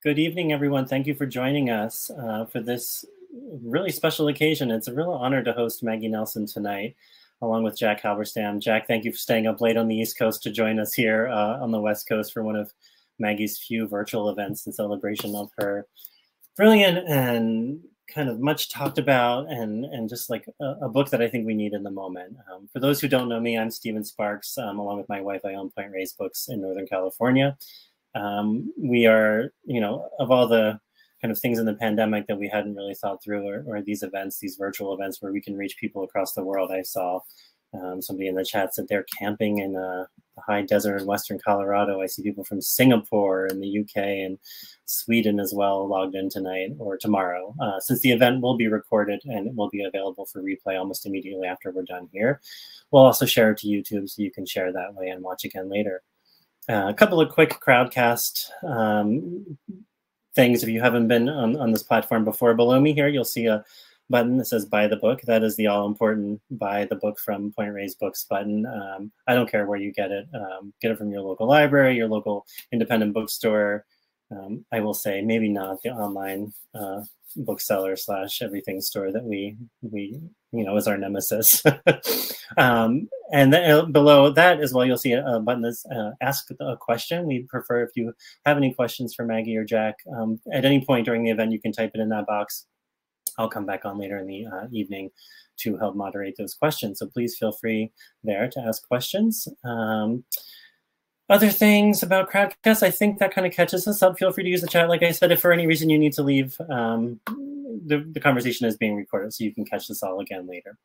Good evening, everyone. Thank you for joining us for this really special occasion. It's a real honor to host Maggie Nelson tonight, along with Jack Halberstam. Jack, thank you for staying up late on the East Coast to join us here on the West Coast for one of Maggie's few virtual events in celebration of her brilliant and kind of much talked about and just like a book that I think we need in the moment. For those who don't know me, I'm Stephen Sparks. Along with my wife, I own Point Reyes Books in Northern California. We are, of all the kind of things in the pandemic that we hadn't really thought through, or these events, these virtual events where we can reach people across the world. I saw somebody in the chat said they're camping in the high desert in Western Colorado. I see people from Singapore and the UK and Sweden as well logged in tonight or tomorrow. Since the event will be recorded and it will be available for replay almost immediately after we're done here, we'll also share it to YouTube so you can share that way and watch again later. A couple of quick Crowdcast things. If you haven't been on this platform before, below me here, you'll see a button that says buy the book. That is the all-important buy the book from Point Reyes Books button. I don't care where you get it. Get it from your local library, your local independent bookstore. I will say maybe not the online bookseller / everything store that we is our nemesis. And then below that as well, you'll see a button that's ask a question. We prefer if you have any questions for Maggie or Jack at any point during the event, you can type it in that box. I'll come back on later in the evening to help moderate those questions. So please feel free there to ask questions. Other things about Crowdcast, I think that kind of catches us up. Feel free to use the chat. Like I said, if for any reason you need to leave, the conversation is being recorded, so you can catch this all again later.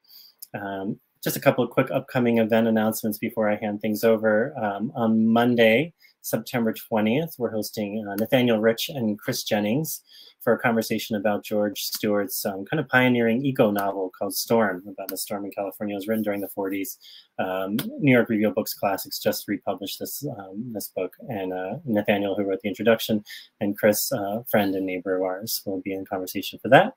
Just a couple of quick upcoming event announcements before I hand things over. On Monday, September 20th, we're hosting Nathaniel Rich and Chris Jennings for a conversation about George Stewart's kind of pioneering eco-novel called Storm, about a storm in California. It was written during the 40s. New York Review of Books Classics just republished this book, and Nathaniel, who wrote the introduction, and Chris, friend and neighbor of ours, will be in conversation for that.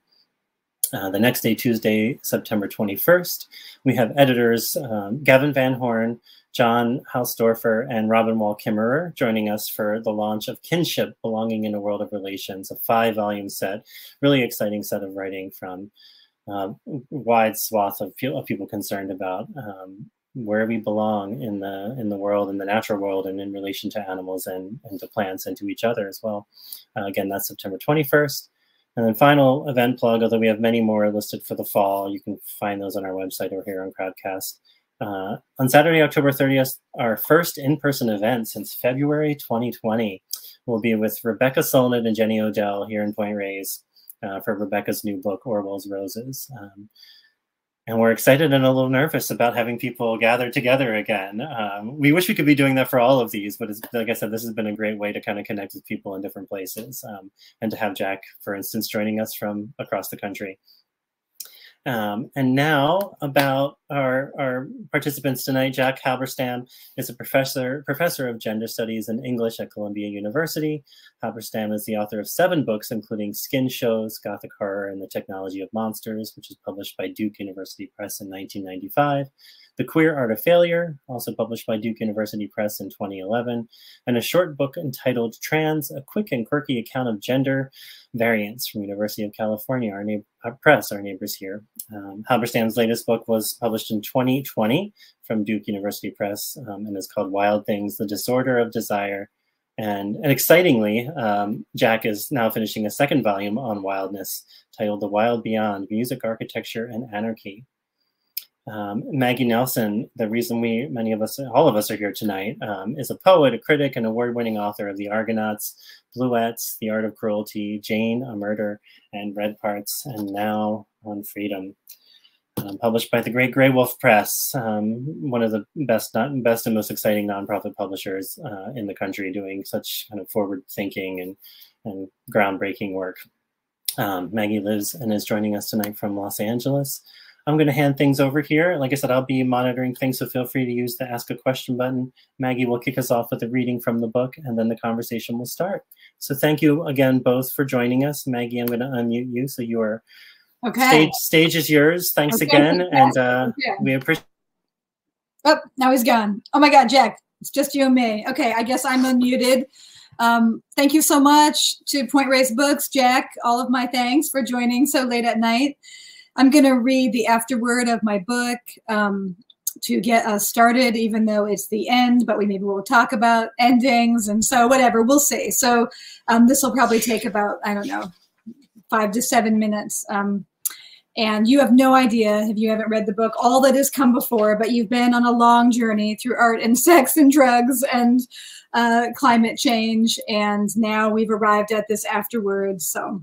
The next day, Tuesday, September 21st, we have editors Gavin Van Horn, John Hausdorfer, and Robin Wall Kimmerer joining us for the launch of Kinship, Belonging in a World of Relations, a 5-volume set, really exciting set of writing from wide swath of people concerned about where we belong in the world, in the natural world, and in relation to animals and to plants and to each other as well. Again, that's September 21st. And then final event plug, although we have many more listed for the fall, you can find those on our website or here on Crowdcast. On Saturday, October 30th, our first in-person event since February 2020 will be with Rebecca Solnit and Jenny Odell here in Point Reyes for Rebecca's new book, Orwell's Roses. And we're excited and a little nervous about having people gather together again. We wish we could be doing that for all of these, but like I said, this has been a great way to kind of connect with people in different places, and to have Jack, for instance, joining us from across the country. And now about our participants tonight. Jack Halberstam is a professor of gender studies and English at Columbia University. Halberstam is the author of 7 books, including Skin Shows, Gothic Horror, and the Technology of Monsters, which is published by Duke University Press in 1995. The Queer Art of Failure, also published by Duke University Press in 2011, and a short book entitled Trans, A Quick and Quirky Account of Gender Variance from University of California, our neighbors here. Halberstam's latest book was published in 2020 from Duke University Press and is called Wild Things, The Disorder of Desire. And excitingly, Jack is now finishing a 2nd volume on wildness titled The Wild Beyond, Music, Architecture, and Anarchy. Maggie Nelson, the reason all of us are here tonight, is a poet, a critic, and award-winning author of The Argonauts, Bluets, The Art of Cruelty, Jane, A Murder, and Red Parts, and now on Freedom. Published by the great Graywolf Press, one of the best and most exciting nonprofit publishers in the country, doing such kind of forward-thinking and groundbreaking work. Maggie lives and is joining us tonight from Los Angeles. I'm going to hand things over here. Like I said, I'll be monitoring things, so feel free to use the Ask a Question button. Maggie will kick us off with a reading from the book, and then the conversation will start. So thank you again both for joining us. Maggie, I'm going to unmute you, so you are okay. Stage is yours. Thanks again, and we appreciate. Oh, now he's gone. Oh my God, Jack, it's just you and me. Okay, I guess I'm unmuted. Thank you so much to Point Race Books, Jack. All of my thanks for joining so late at night. I'm going to read the afterword of my book to get us started, even though it's the end, but maybe we'll talk about endings, and so whatever, we'll see. So this will probably take about, I don't know, 5 to 7 minutes. And you have no idea, if you haven't read the book, all that has come before, but you've been on a long journey through art and sex and drugs and climate change, and now we've arrived at this afterword. So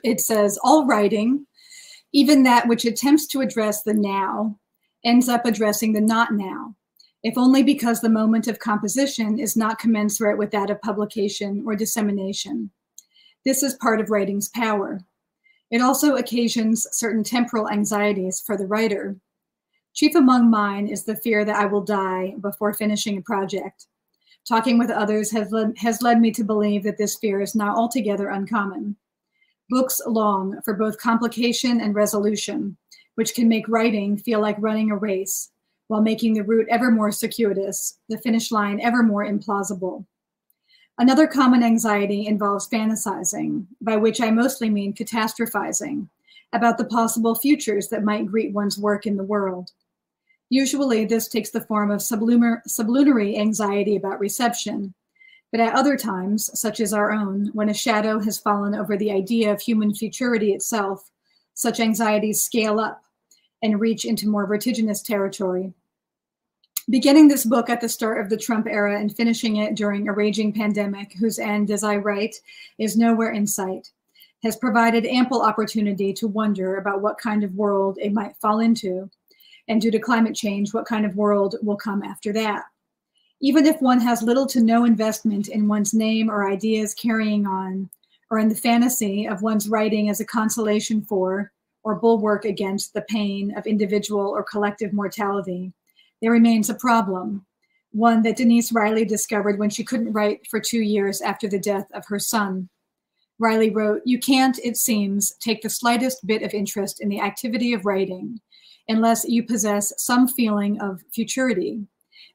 it says, all writing, even that which attempts to address the now, ends up addressing the not now, if only because the moment of composition is not commensurate with that of publication or dissemination. This is part of writing's power. It also occasions certain temporal anxieties for the writer. Chief among mine is the fear that I will die before finishing a project. Talking with others has led me to believe that this fear is not altogether uncommon. Books long for both complication and resolution, which can make writing feel like running a race, while making the route ever more circuitous, the finish line ever more implausible. Another common anxiety involves fantasizing, by which I mostly mean catastrophizing, about the possible futures that might greet one's work in the world. Usually this takes the form of sublunary anxiety about reception, but at other times, such as our own, when a shadow has fallen over the idea of human futurity itself, such anxieties scale up and reach into more vertiginous territory. Beginning this book at the start of the Trump era and finishing it during a raging pandemic whose end, as I write, is nowhere in sight, has provided ample opportunity to wonder about what kind of world it might fall into, and due to climate change, what kind of world will come after that. Even if one has little to no investment in one's name or ideas carrying on, or in the fantasy of one's writing as a consolation for or bulwark against the pain of individual or collective mortality, there remains a problem, one that Denise Riley discovered when she couldn't write for 2 years after the death of her son. Riley wrote, "You can't, it seems, take the slightest bit of interest in the activity of writing unless you possess some feeling of futurity.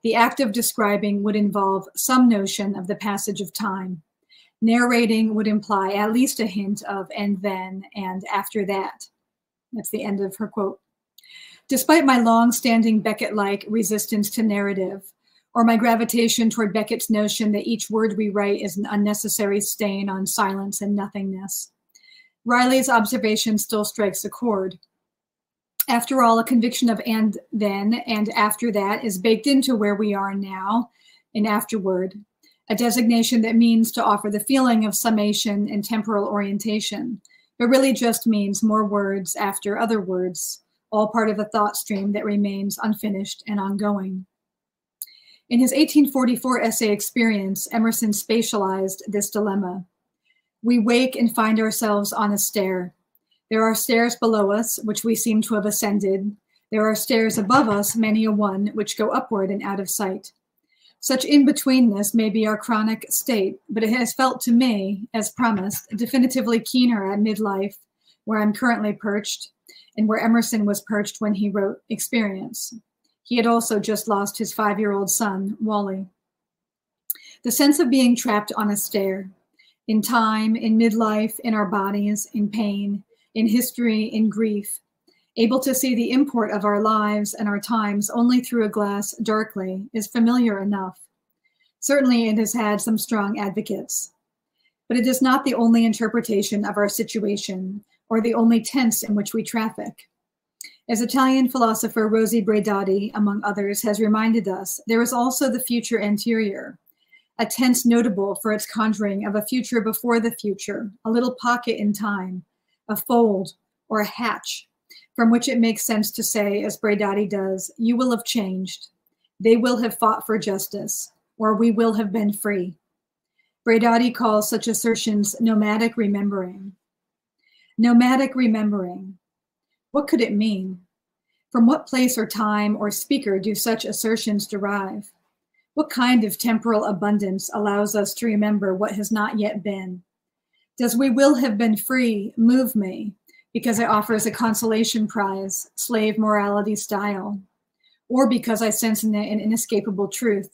The act of describing would involve some notion of the passage of time. Narrating would imply at least a hint of and then and after that." That's the end of her quote. Despite my long-standing Beckett-like resistance to narrative, or my gravitation toward Beckett's notion that each word we write is an unnecessary stain on silence and nothingness, Riley's observation still strikes a chord. After all, a conviction of and then and after that is baked into where we are now and afterward, a designation that means to offer the feeling of summation and temporal orientation, but really just means more words after other words, all part of a thought stream that remains unfinished and ongoing. In his 1844 essay Experience, Emerson spatialized this dilemma. We wake and find ourselves on a stair. There are stairs below us, which we seem to have ascended. There are stairs above us, many a one, which go upward and out of sight. Such in-betweenness may be our chronic state, but it has felt to me, as promised, definitively keener at midlife, where I'm currently perched, and where Emerson was perched when he wrote Experience. He had also just lost his 5-year-old son, Wally. The sense of being trapped on a stair, in time, in midlife, in our bodies, in pain, in history, in grief, able to see the import of our lives and our times only through a glass darkly, is familiar enough. Certainly it has had some strong advocates, but it is not the only interpretation of our situation or the only tense in which we traffic. As Italian philosopher Rosi Braidotti, among others, has reminded us, there is also the future anterior, a tense notable for its conjuring of a future before the future, a little pocket in time, a fold or a hatch, from which it makes sense to say, as Braidotti does, you will have changed, they will have fought for justice, or we will have been free. Braidotti calls such assertions nomadic remembering. Nomadic remembering. What could it mean? From what place or time or speaker do such assertions derive? What kind of temporal abundance allows us to remember what has not yet been? Does we will have been free move me because it offers a consolation prize, slave morality style, or because I sense in it an inescapable truth?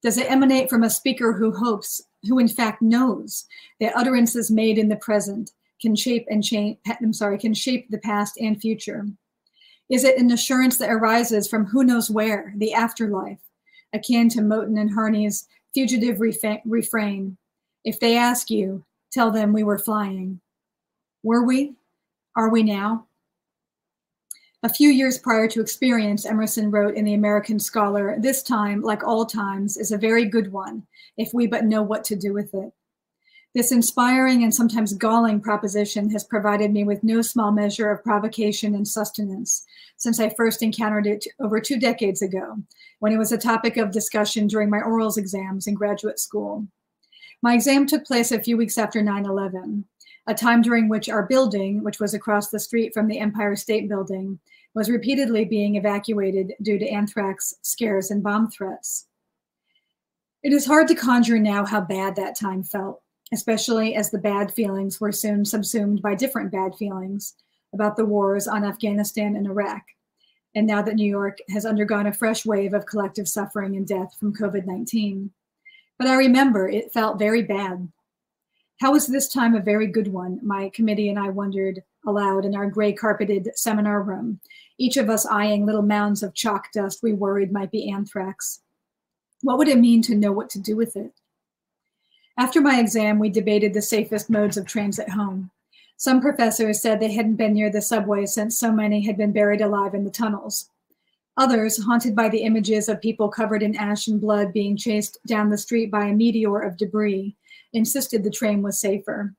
Does it emanate from a speaker who hopes, who in fact knows that utterances made in the present can shape the past and future? Is it an assurance that arises from who knows where, the afterlife, akin to Moten and Harney's fugitive refrain? If they ask you, tell them we were flying. Were we? Are we now? A few years prior to experience, Emerson wrote in The American Scholar, "This time, like all times, is a very good one, if we but know what to do with it." This inspiring and sometimes galling proposition has provided me with no small measure of provocation and sustenance since I first encountered it over 2 decades ago, when it was a topic of discussion during my orals exams in graduate school. My exam took place a few weeks after 9/11, a time during which our building, which was across the street from the Empire State Building, was repeatedly being evacuated due to anthrax scares and bomb threats. It is hard to conjure now how bad that time felt, especially as the bad feelings were soon subsumed by different bad feelings about the wars on Afghanistan and Iraq, and now that New York has undergone a fresh wave of collective suffering and death from COVID-19. But I remember it felt very bad. How is this time a very good one? My committee and I wondered aloud in our gray carpeted seminar room, each of us eyeing little mounds of chalk dust we worried might be anthrax. What would it mean to know what to do with it? After my exam, we debated the safest modes of transit home. Some professors said they hadn't been near the subway since so many had been buried alive in the tunnels. Others, haunted by the images of people covered in ash and blood being chased down the street by a meteor of debris, insisted the train was safer.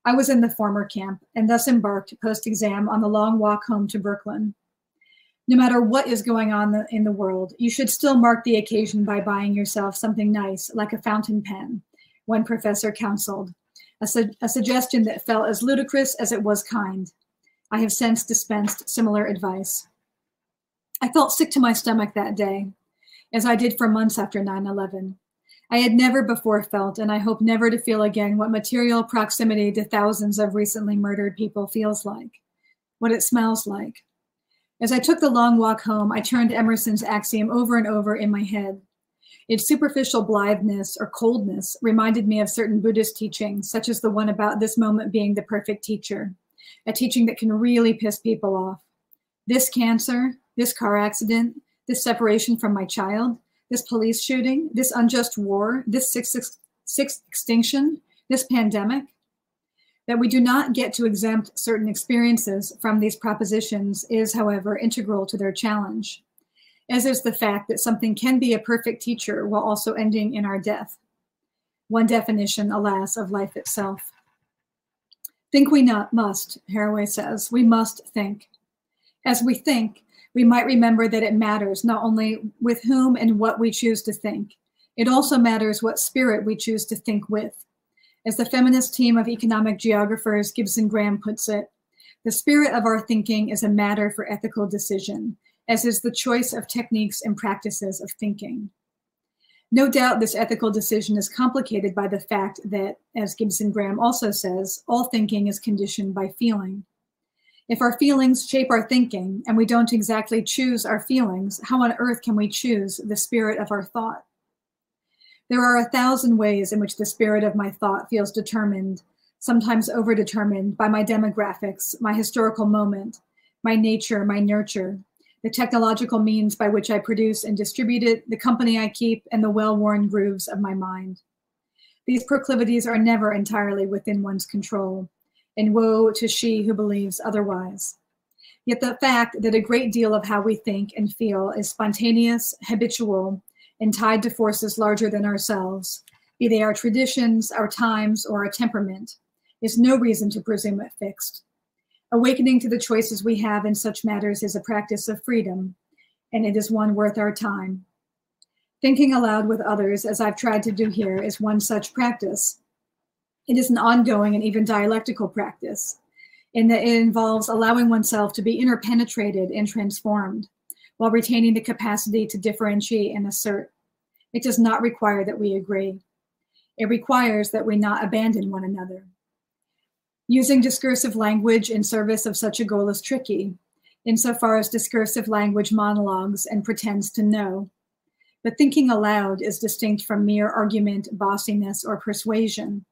I was in the former camp and thus embarked post-exam on the long walk home to Brooklyn. No matter what is going on in the world, you should still mark the occasion by buying yourself something nice, like a fountain pen, one professor counseled, a suggestion that felt as ludicrous as it was kind. I have since dispensed similar advice. I felt sick to my stomach that day, as I did for months after 9/11. I had never before felt, and I hope never to feel again, what material proximity to thousands of recently murdered people feels like, what it smells like. As I took the long walk home, I turned Emerson's axiom over and over in my head. Its superficial blitheness or coldness reminded me of certain Buddhist teachings, such as the one about this moment being the perfect teacher, a teaching that can really piss people off. This cancer, this car accident, this separation from my child, this police shooting, this unjust war, this sixth extinction, this pandemic. That we do not get to exempt certain experiences from these propositions is, however, integral to their challenge, as is the fact that something can be a perfect teacher while also ending in our death. One definition, alas, of life itself. Think we must, Haraway says, we must think. As we think, we might remember that it matters not only with whom and what we choose to think, it also matters what spirit we choose to think with. As the feminist team of economic geographers Gibson Graham puts it, the spirit of our thinking is a matter for ethical decision, as is the choice of techniques and practices of thinking. No doubt this ethical decision is complicated by the fact that, as Gibson Graham also says, all thinking is conditioned by feeling. If our feelings shape our thinking and we don't exactly choose our feelings, how on earth can we choose the spirit of our thought? There are 1,000 ways in which the spirit of my thought feels determined, sometimes overdetermined by my demographics, my historical moment, my nature, my nurture, the technological means by which I produce and distribute it, the company I keep, and the well-worn grooves of my mind. These proclivities are never entirely within one's control, and woe to she who believes otherwise. Yet the fact that a great deal of how we think and feel is spontaneous, habitual, and tied to forces larger than ourselves, be they our traditions, our times, or our temperament, is no reason to presume it fixed. Awakening to the choices we have in such matters is a practice of freedom, and it is one worth our time. Thinking aloud with others, as I've tried to do here, is one such practice. It is an ongoing and even dialectical practice, in that it involves allowing oneself to be interpenetrated and transformed, while retaining the capacity to differentiate and assert. It does not require that we agree. It requires that we not abandon one another. Using discursive language in service of such a goal is tricky, insofar as discursive language monologues and pretends to know. But thinking aloud is distinct from mere argument, bossiness, or persuasion.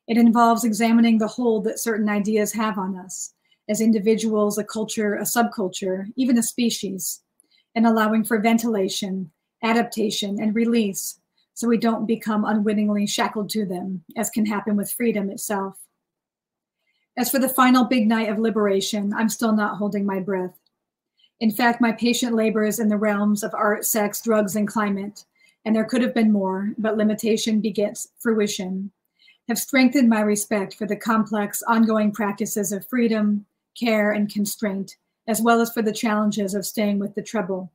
It involves examining the hold that certain ideas have on us, as individuals, a culture, a subculture, even a species, and allowing for ventilation, adaptation, and release, so we don't become unwittingly shackled to them, as can happen with freedom itself. As for the final big night of liberation, I'm still not holding my breath. In fact, my patient labors in the realms of art, sex, drugs, and climate, and there could have been more, but limitation begets fruition, have strengthened my respect for the complex, ongoing practices of freedom, care, and constraint, as well as for the challenges of staying with the trouble.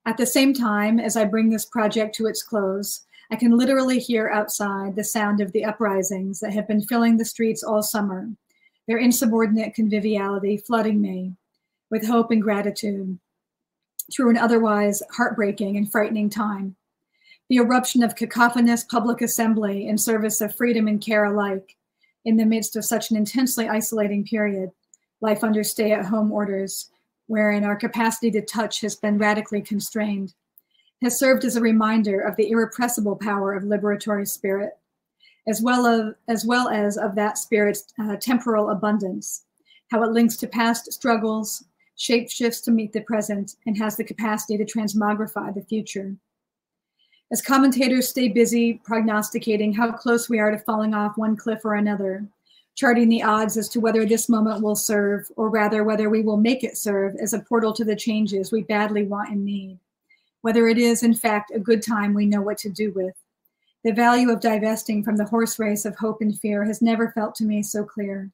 At the same time, as I bring this project to its close, I can literally hear outside the sound of the uprisings that have been filling the streets all summer, their insubordinate conviviality flooding me with hope and gratitude through an otherwise heartbreaking and frightening time. The eruption of cacophonous public assembly in service of freedom and care alike in the midst of such an intensely isolating period, life under stay-at-home orders, wherein our capacity to touch has been radically constrained, has served as a reminder of the irrepressible power of liberatory spirit, as well as of that spirit's temporal abundance, how it links to past struggles, shapeshifts to meet the present, and has the capacity to transmogrify the future. As commentators stay busy prognosticating how close we are to falling off one cliff or another, charting the odds as to whether this moment will serve, or rather whether we will make it serve as a portal to the changes we badly want and need, whether it is, in fact, a good time we know what to do with. The value of divesting from the horse race of hope and fear has never felt to me so clear.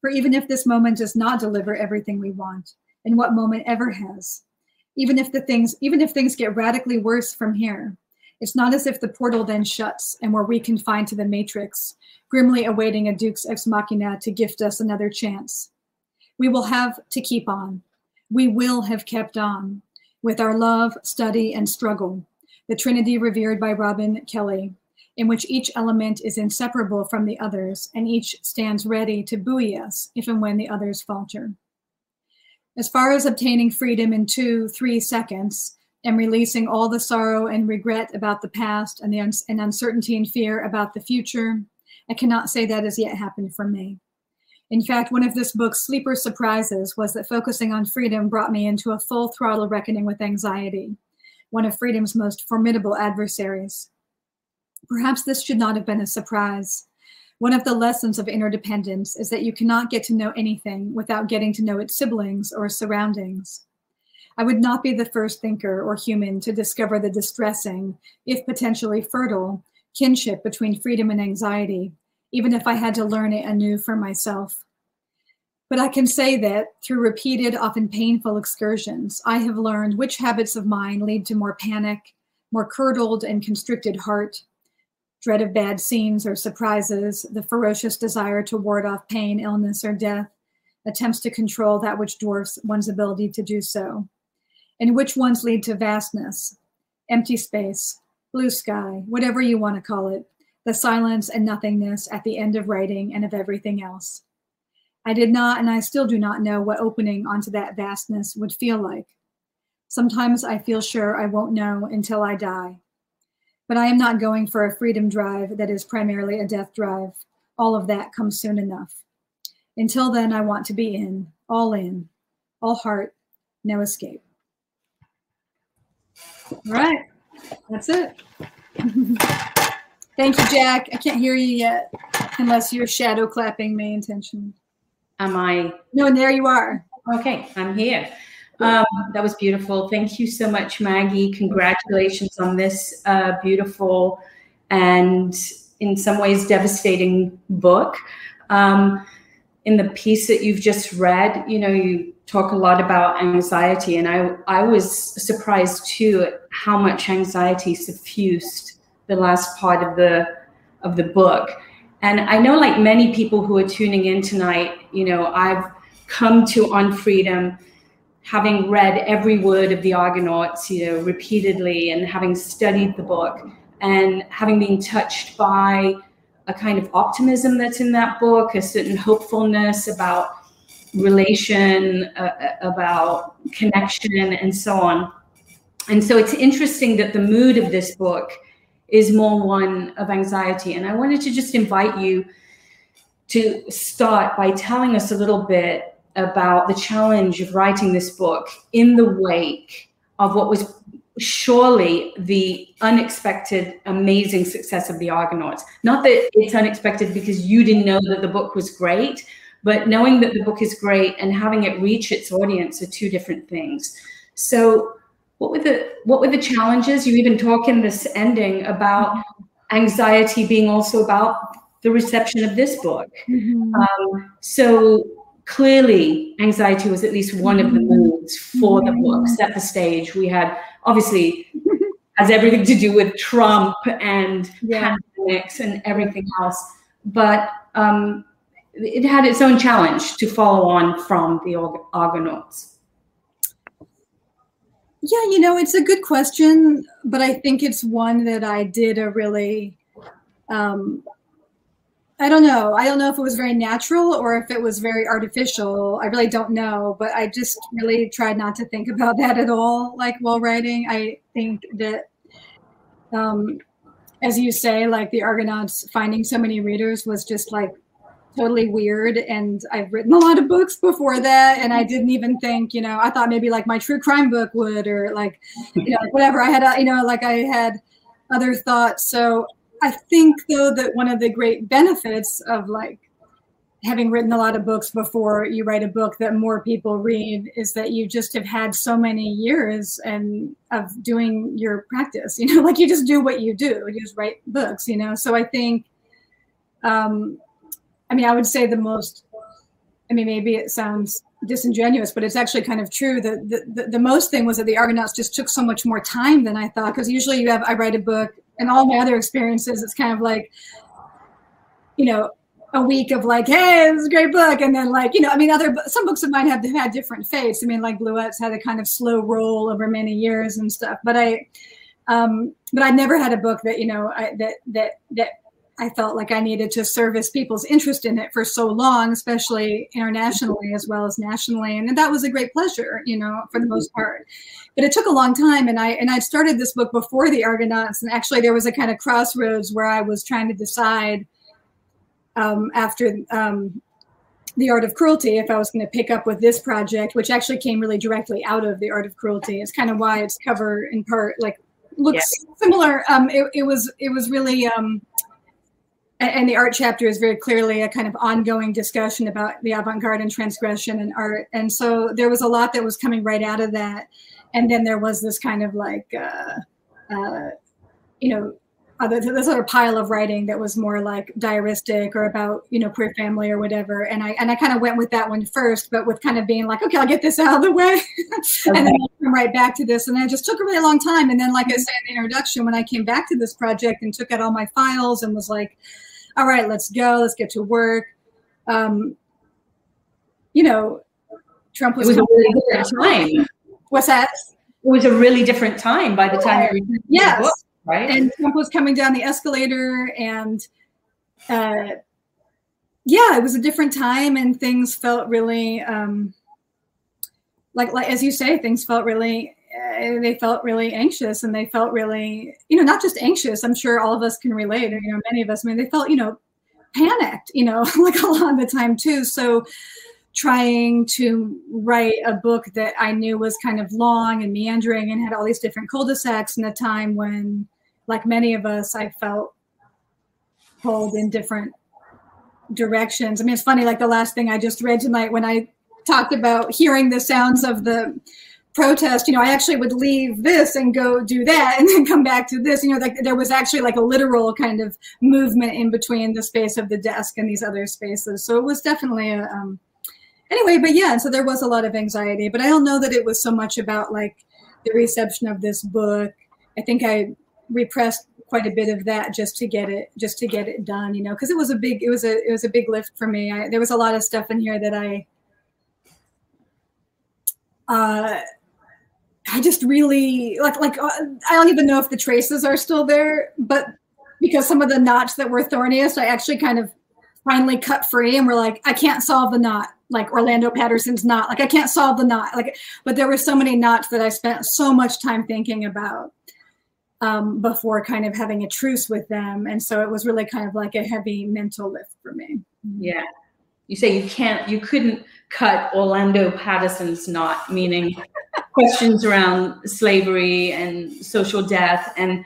For even if this moment does not deliver everything we want, and what moment ever has, even if things get radically worse from here, it's not as if the portal then shuts and we're reconfined to the matrix, grimly awaiting a Duke's ex machina to gift us another chance. We will have to keep on. We will have kept on with our love, study, and struggle, the Trinity revered by Robin Kelly, in which each element is inseparable from the others and each stands ready to buoy us if and when the others falter. As far as obtaining freedom in 2-3 seconds, and releasing all the sorrow and regret about the past and and uncertainty and fear about the future, I cannot say that has yet happened for me. In fact, one of this book's sleeper surprises was that focusing on freedom brought me into a full throttle reckoning with anxiety, one of freedom's most formidable adversaries. Perhaps this should not have been a surprise. One of the lessons of interdependence is that you cannot get to know anything without getting to know its siblings or surroundings. I would not be the first thinker or human to discover the distressing, if potentially fertile, kinship between freedom and anxiety, even if I had to learn it anew for myself. But I can say that through repeated, often painful excursions, I have learned which habits of mine lead to more panic, more curdled and constricted heart, dread of bad scenes or surprises, the ferocious desire to ward off pain, illness, or death, attempts to control that which dwarfs one's ability to do so, and which ones lead to vastness, empty space, blue sky, whatever you want to call it, the silence and nothingness at the end of writing and of everything else. I did not, and I still do not know what opening onto that vastness would feel like. Sometimes I feel sure I won't know until I die. But I am not going for a freedom drive that is primarily a death drive. All of that comes soon enough. Until then, I want to be in, all heart, no escape. All right, that's it. Thank you, Jack. I can't hear you yet, unless you're shadow clapping me intentionally. Am I? No, and there you are. Okay, I'm here. That was beautiful. Thank you so much, Maggie. Congratulations on this beautiful and in some ways devastating book. In the piece that you've just read, you know, you talk a lot about anxiety, and I was surprised too at how much anxiety suffused the last part of the book. And I know, like many people who are tuning in tonight, you know, I've come to On Freedom having read every word of the Argonauts, you know, repeatedly, and having studied the book and having been touched by a kind of optimism that's in that book, a certain hopefulness about relation, about connection, and so on. And so it's interesting that the mood of this book is more one of anxiety. And I wanted to just invite you to start by telling us a little bit about the challenge of writing this book in the wake of what was surely the unexpected, amazing success of The Argonauts. Not that it's unexpected because you didn't know that the book was great, but knowing that the book is great and having it reach its audience are two different things. So what were the challenges? You even talk in this ending about anxiety being also about the reception of this book. So clearly anxiety was at least one of the moods for the book, set the stage. We had, obviously, has everything to do with Trump and pandemics and everything else, but it had its own challenge to follow on from the Argonauts. Yeah, you know, it's a good question, but I think it's one that I did a really, I don't know. I don't know if it was very natural or if it was very artificial. I really don't know, but I just really tried not to think about that at all, like while writing. I think that, as you say, like the Argonauts finding so many readers was just like totally weird. And I've written a lot of books before that, and I didn't even think, you know, I thought maybe like my true crime book would, or like, you know, whatever. I had, you know, like I had other thoughts. So I think, though, that one of the great benefits of like having written a lot of books before you write a book that more people read is that you just have had so many years and of doing your practice, you know, like you just do what you do, you just write books, you know. So I think, I mean, I would say the most, I mean, maybe it sounds disingenuous, but it's actually kind of true that the most thing was that the Argonauts just took so much more time than I thought, because usually I write a book, and all my other experiences, it's kind of like, you know, a week of like, hey, this is a great book. And then like, you know, I mean, some books of mine have had different fates. I mean, like Bluet's had a kind of slow roll over many years and stuff. But I never had a book that, you know, that I felt like I needed to service people's interest in it for so long, especially internationally as well as nationally. And that was a great pleasure, you know, for the most part. But it took a long time. And I started this book before the Argonauts. And actually there was a kind of crossroads where I was trying to decide after The Art of Cruelty, if I was going to pick up with this project, which actually came really directly out of The Art of Cruelty. It's kind of why its cover in part like looks similar. It was really, and the art chapter is very clearly a kind of ongoing discussion about the avant-garde and transgression and art. And so there was a lot that was coming right out of that. And then there was this kind of like, you know, this other pile of writing that was more like diaristic or about, you know, queer family or whatever. And I kind of went with that one first, but with kind of being like, okay, I'll get this out of the way. And then I'll come right back to this. And then it just took a really long time. And then, like I said in the introduction, when I came back to this project and took out all my files and was like, all right, let's go, let's get to work. You know, Trump was— It was a really different time. What's that? It was a really different time by the time you read the book, right? And Trump was coming down the escalator, and yeah, it was a different time, and things felt really like as you say, things felt really they felt really anxious, and they felt really, you know, not just anxious. I'm sure all of us can relate, or, you know, many of us. I mean, they felt, you know, panicked, you know, like a lot of the time too. So trying to write a book that I knew was kind of long and meandering and had all these different cul-de-sacs in a time when, like many of us, I felt pulled in different directions. I mean, it's funny, like the last thing I just read tonight when I talked about hearing the sounds of the protest, you know, I actually would leave this and go do that and then come back to this, you know, like there was actually like a literal kind of movement in between the space of the desk and these other spaces. So it was definitely a, anyway, but yeah, so there was a lot of anxiety, but I don't know that it was so much about like the reception of this book. I think I repressed quite a bit of that just to get it done, you know, because it was a big lift for me. There was a lot of stuff in here that I just really like I don't even know if the traces are still there, but because some of the knots that were thorniest, I actually kind of finally cut free and were like, I can't solve the knot. like Orlando Patterson's knot. Like I can't solve the knot. Like, but there were so many knots that I spent so much time thinking about before kind of having a truce with them. And so it was really kind of like a heavy mental lift for me. Yeah. You say you couldn't cut Orlando Patterson's knot, meaning questions around slavery and social death. And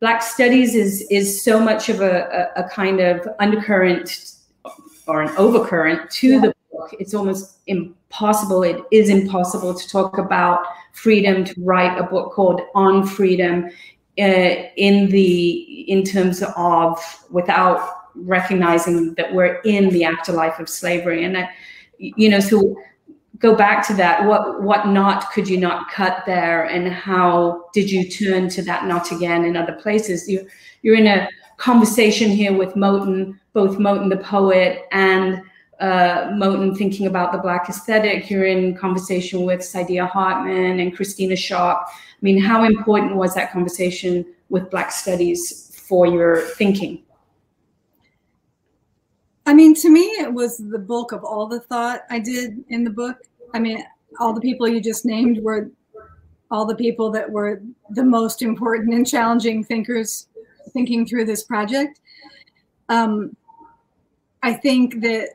Black studies is so much of a kind of undercurrent or an overcurrent to the book. It's almost impossible. It is impossible to talk about freedom, to write a book called On Freedom in terms of without recognizing that we're in the afterlife of slavery. And so go back to that. What knot could you not cut there, and how did you turn to that knot again in other places? You're in a conversation here with Moten, both Moten the poet and Moten thinking about the Black aesthetic. You're in conversation with Saidiya Hartman and Christina Schock. I mean, how important was that conversation with Black studies for your thinking? I mean, to me, it was the bulk of all the thought I did in the book. I mean, all the people you just named were all the people that were the most important and challenging thinkers thinking through this project. I think that,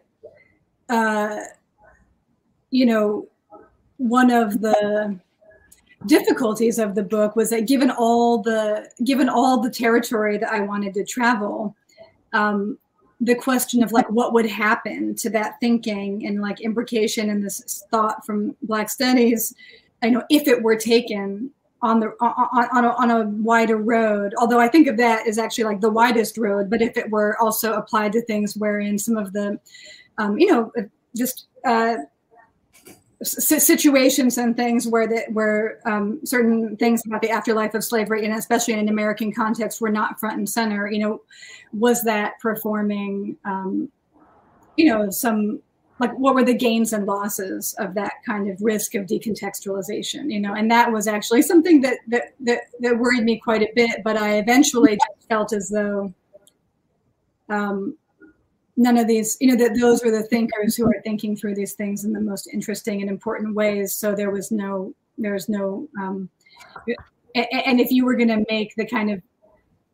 one of the difficulties of the book was that given all the territory that I wanted to travel, the question of like what would happen to that thinking and like imbrication and this thought from Black studies, if it were taken on a wider road, although I think of that as actually like the widest road, but if it were also applied to things wherein some of the, situations and things where certain things about the afterlife of slavery, and especially in an American context, were not front and center, was that performing, some, like, what were the gains and losses of that kind of risk of decontextualization, and that was actually something that worried me quite a bit, but I eventually just felt as though none of these, that those were the thinkers who are thinking through these things in the most interesting and important ways. So there's no, and if you were going to make the kind of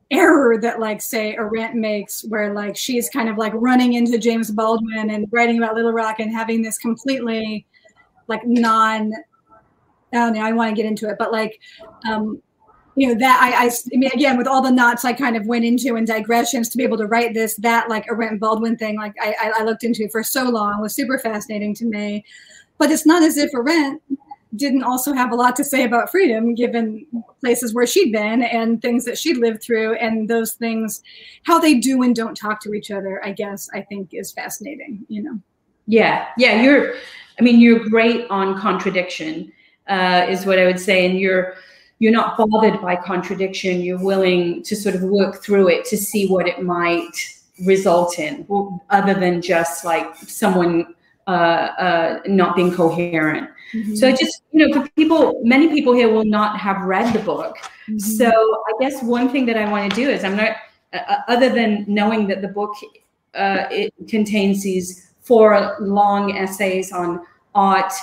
error that, like, say, Arendt makes, where like she's kind of like running into James Baldwin and writing about Little Rock and having this completely like I don't know, I want to get into it, but like, that I mean, again, with all the knots I kind of went into and digressions to be able to write this, that like Arendt and Baldwin thing, like I looked into for so long, was super fascinating to me. But it's not as if Arendt didn't also have a lot to say about freedom, given places where she'd been and things that she'd lived through, and those things, how they do and don't talk to each other, I guess, I think is fascinating, Yeah, you're great on contradiction, is what I would say. And you're not bothered by contradiction. You're willing to sort of work through it to see what it might result in, other than just like someone not being coherent. Mm-hmm. So I just, for many people here will not have read the book. Mm-hmm. So I guess one thing that I want to do is, I'm not, other than knowing that the book, it contains these 4 long essays on art,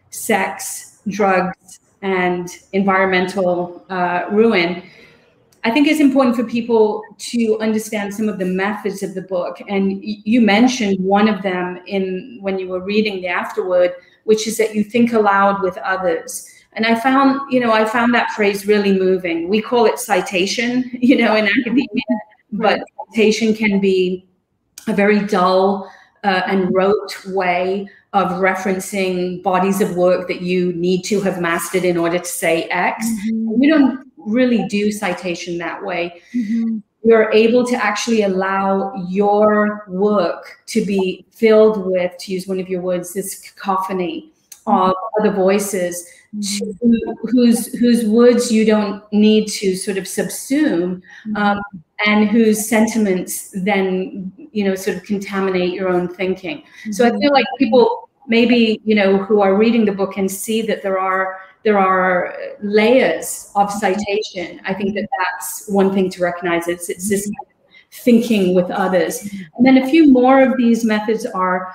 sex, drugs, and environmental ruin, I think it's important for people to understand some of the methods of the book. And you mentioned one of them when you were reading the Afterword, which is that you think aloud with others. And I found that phrase really moving. We call it citation, in academia, but citation can be a very dull and rote way of referencing bodies of work that you need to have mastered in order to say X. Mm-hmm. We don't really do citation that way. Mm-hmm. You're able to actually allow your work to be filled with, to use one of your words, this cacophony of other voices, whose words you don't need to sort of subsume, and whose sentiments then, sort of contaminate your own thinking. Mm-hmm. So I feel like people maybe, who are reading the book can see that there are layers of citation. I think that's one thing to recognize. It's this kind of thinking with others. And then a few more of these methods are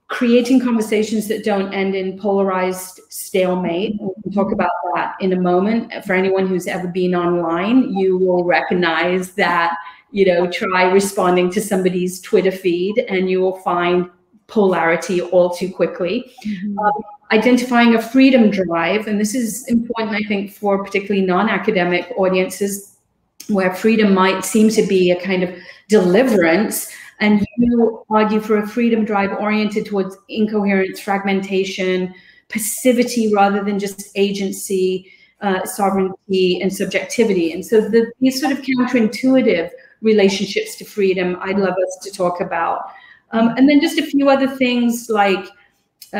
creating conversations that don't end in polarized stalemate. We can talk about that in a moment. For anyone who's ever been online, you will recognize that, try responding to somebody's Twitter feed and you will find polarity all too quickly. Identifying a freedom drive, and this is important, I think, for particularly non-academic audiences, where freedom might seem to be a kind of deliverance, and you argue for a freedom drive oriented towards incoherence, fragmentation, passivity rather than just agency, sovereignty, and subjectivity. And so these sort of counterintuitive relationships to freedom, I'd love us to talk about. And then just a few other things, like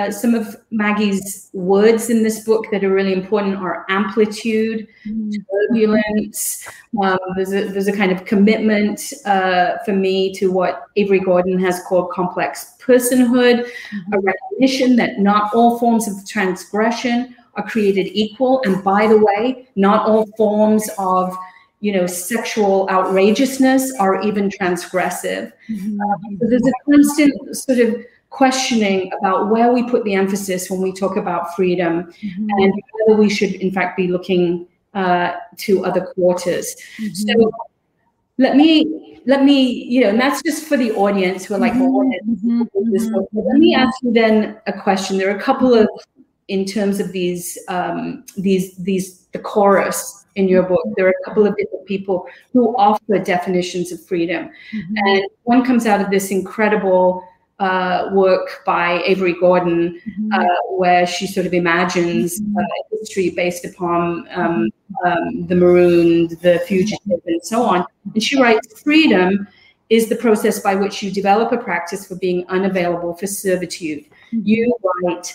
some of Maggie's words in this book that are really important are amplitude, turbulence. There's a kind of commitment for me to what Avery Gordon has called complex personhood, a recognition that not all forms of transgression are created equal. And by the way, not all forms of sexual outrageousness are even transgressive. So there's a constant sort of questioning about where we put the emphasis when we talk about freedom, and whether we should in fact be looking to other quarters. So let me, and that's just for the audience who are like, well, what is this book? But let me ask you then a question. There are a couple of, in terms of the chorus in your book, there are a couple of different people who offer definitions of freedom. And one comes out of this incredible work by Avery Gordon, where she sort of imagines a history based upon the marooned, the fugitive, and so on. And she writes, freedom is the process by which you develop a practice for being unavailable for servitude. You write,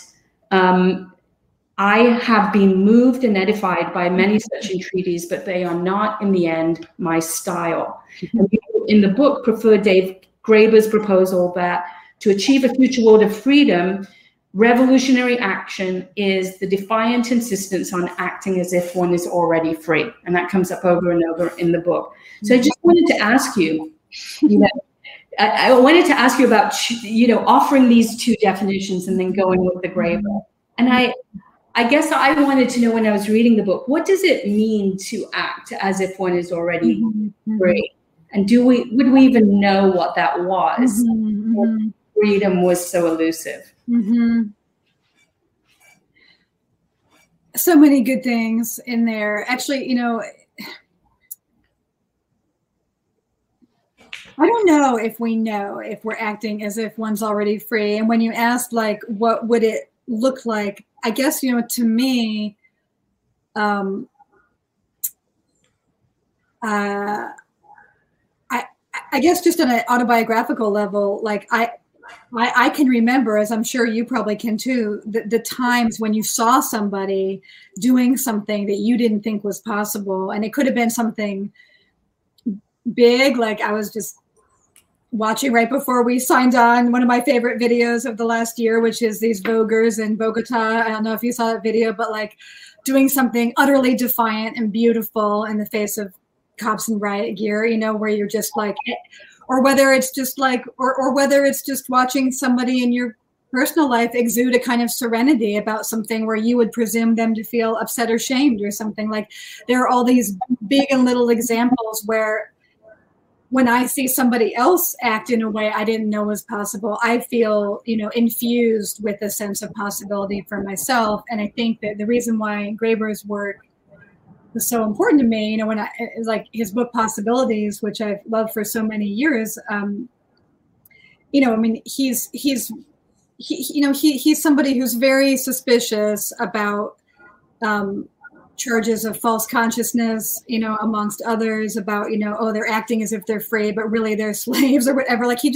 I have been moved and edified by many such entreaties, but they are not, in the end, my style. And people in the book prefer Dave Graeber's proposal that to achieve a future world of freedom, revolutionary action is the defiant insistence on acting as if one is already free. And that comes up over and over in the book. So I just wanted to ask you, I wanted to ask you about, offering these two definitions and then going with the Graeber. And I guess I wanted to know, when I was reading the book, what does it mean to act as if one is already free? And would we even know what that was? Freedom was so elusive. So many good things in there. Actually, I don't know if we know if we're acting as if one's already free. And when you asked, like, what would it look like? I guess, to me, I guess just on an autobiographical level, like I can remember, as I'm sure you probably can too, the times when you saw somebody doing something that you didn't think was possible. And it could have been something big, like I was just watching right before we signed on one of my favorite videos of the last year, which is these Voguers in Bogota. I don't know if you saw that video, but like doing something utterly defiant and beautiful in the face of cops in riot gear, where you're just like, or whether it's just like, or whether it's just watching somebody in your personal life exude a kind of serenity about something where you would presume them to feel upset or shamed or something. Like, there are all these big and little examples where when I see somebody else act in a way I didn't know was possible, I feel, infused with a sense of possibility for myself. And I think that the reason why Graeber's work was so important to me, when like his book Possibilities, which I've loved for so many years, he's somebody who's very suspicious about charges of false consciousness, amongst others, about, oh, they're acting as if they're free, but really they're slaves or whatever. Like he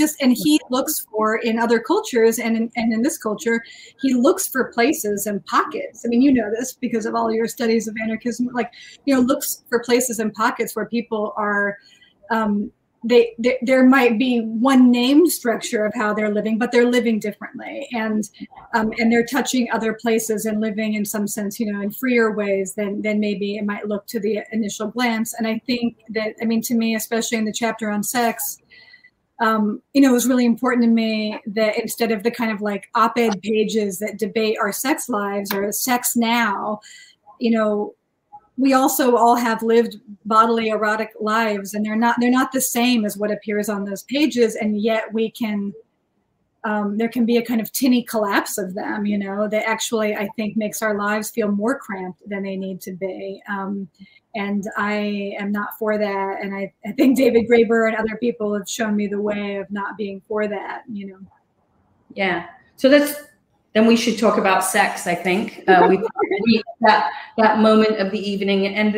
looks for, in other cultures and in this culture, he looks for places and pockets. I mean, you know this because of all your studies of anarchism, like, looks for places and pockets where people are, there might be one name structure of how they're living, but they're living differently, and they're touching other places and living in some sense, in freer ways than maybe it might look to the initial glance. And I think that, to me, especially in the chapter on sex, it was really important to me that instead of the kind of like op-ed pages that debate our sex lives or sex now, we also all have lived bodily erotic lives, and they're not the same as what appears on those pages, and yet we can there can be a kind of tinny collapse of them, that actually I think makes our lives feel more cramped than they need to be. And I am not for that. And I think David Graeber and other people have shown me the way of not being for that, Yeah. So then we should talk about sex, I think. We've reached that moment of the evening. And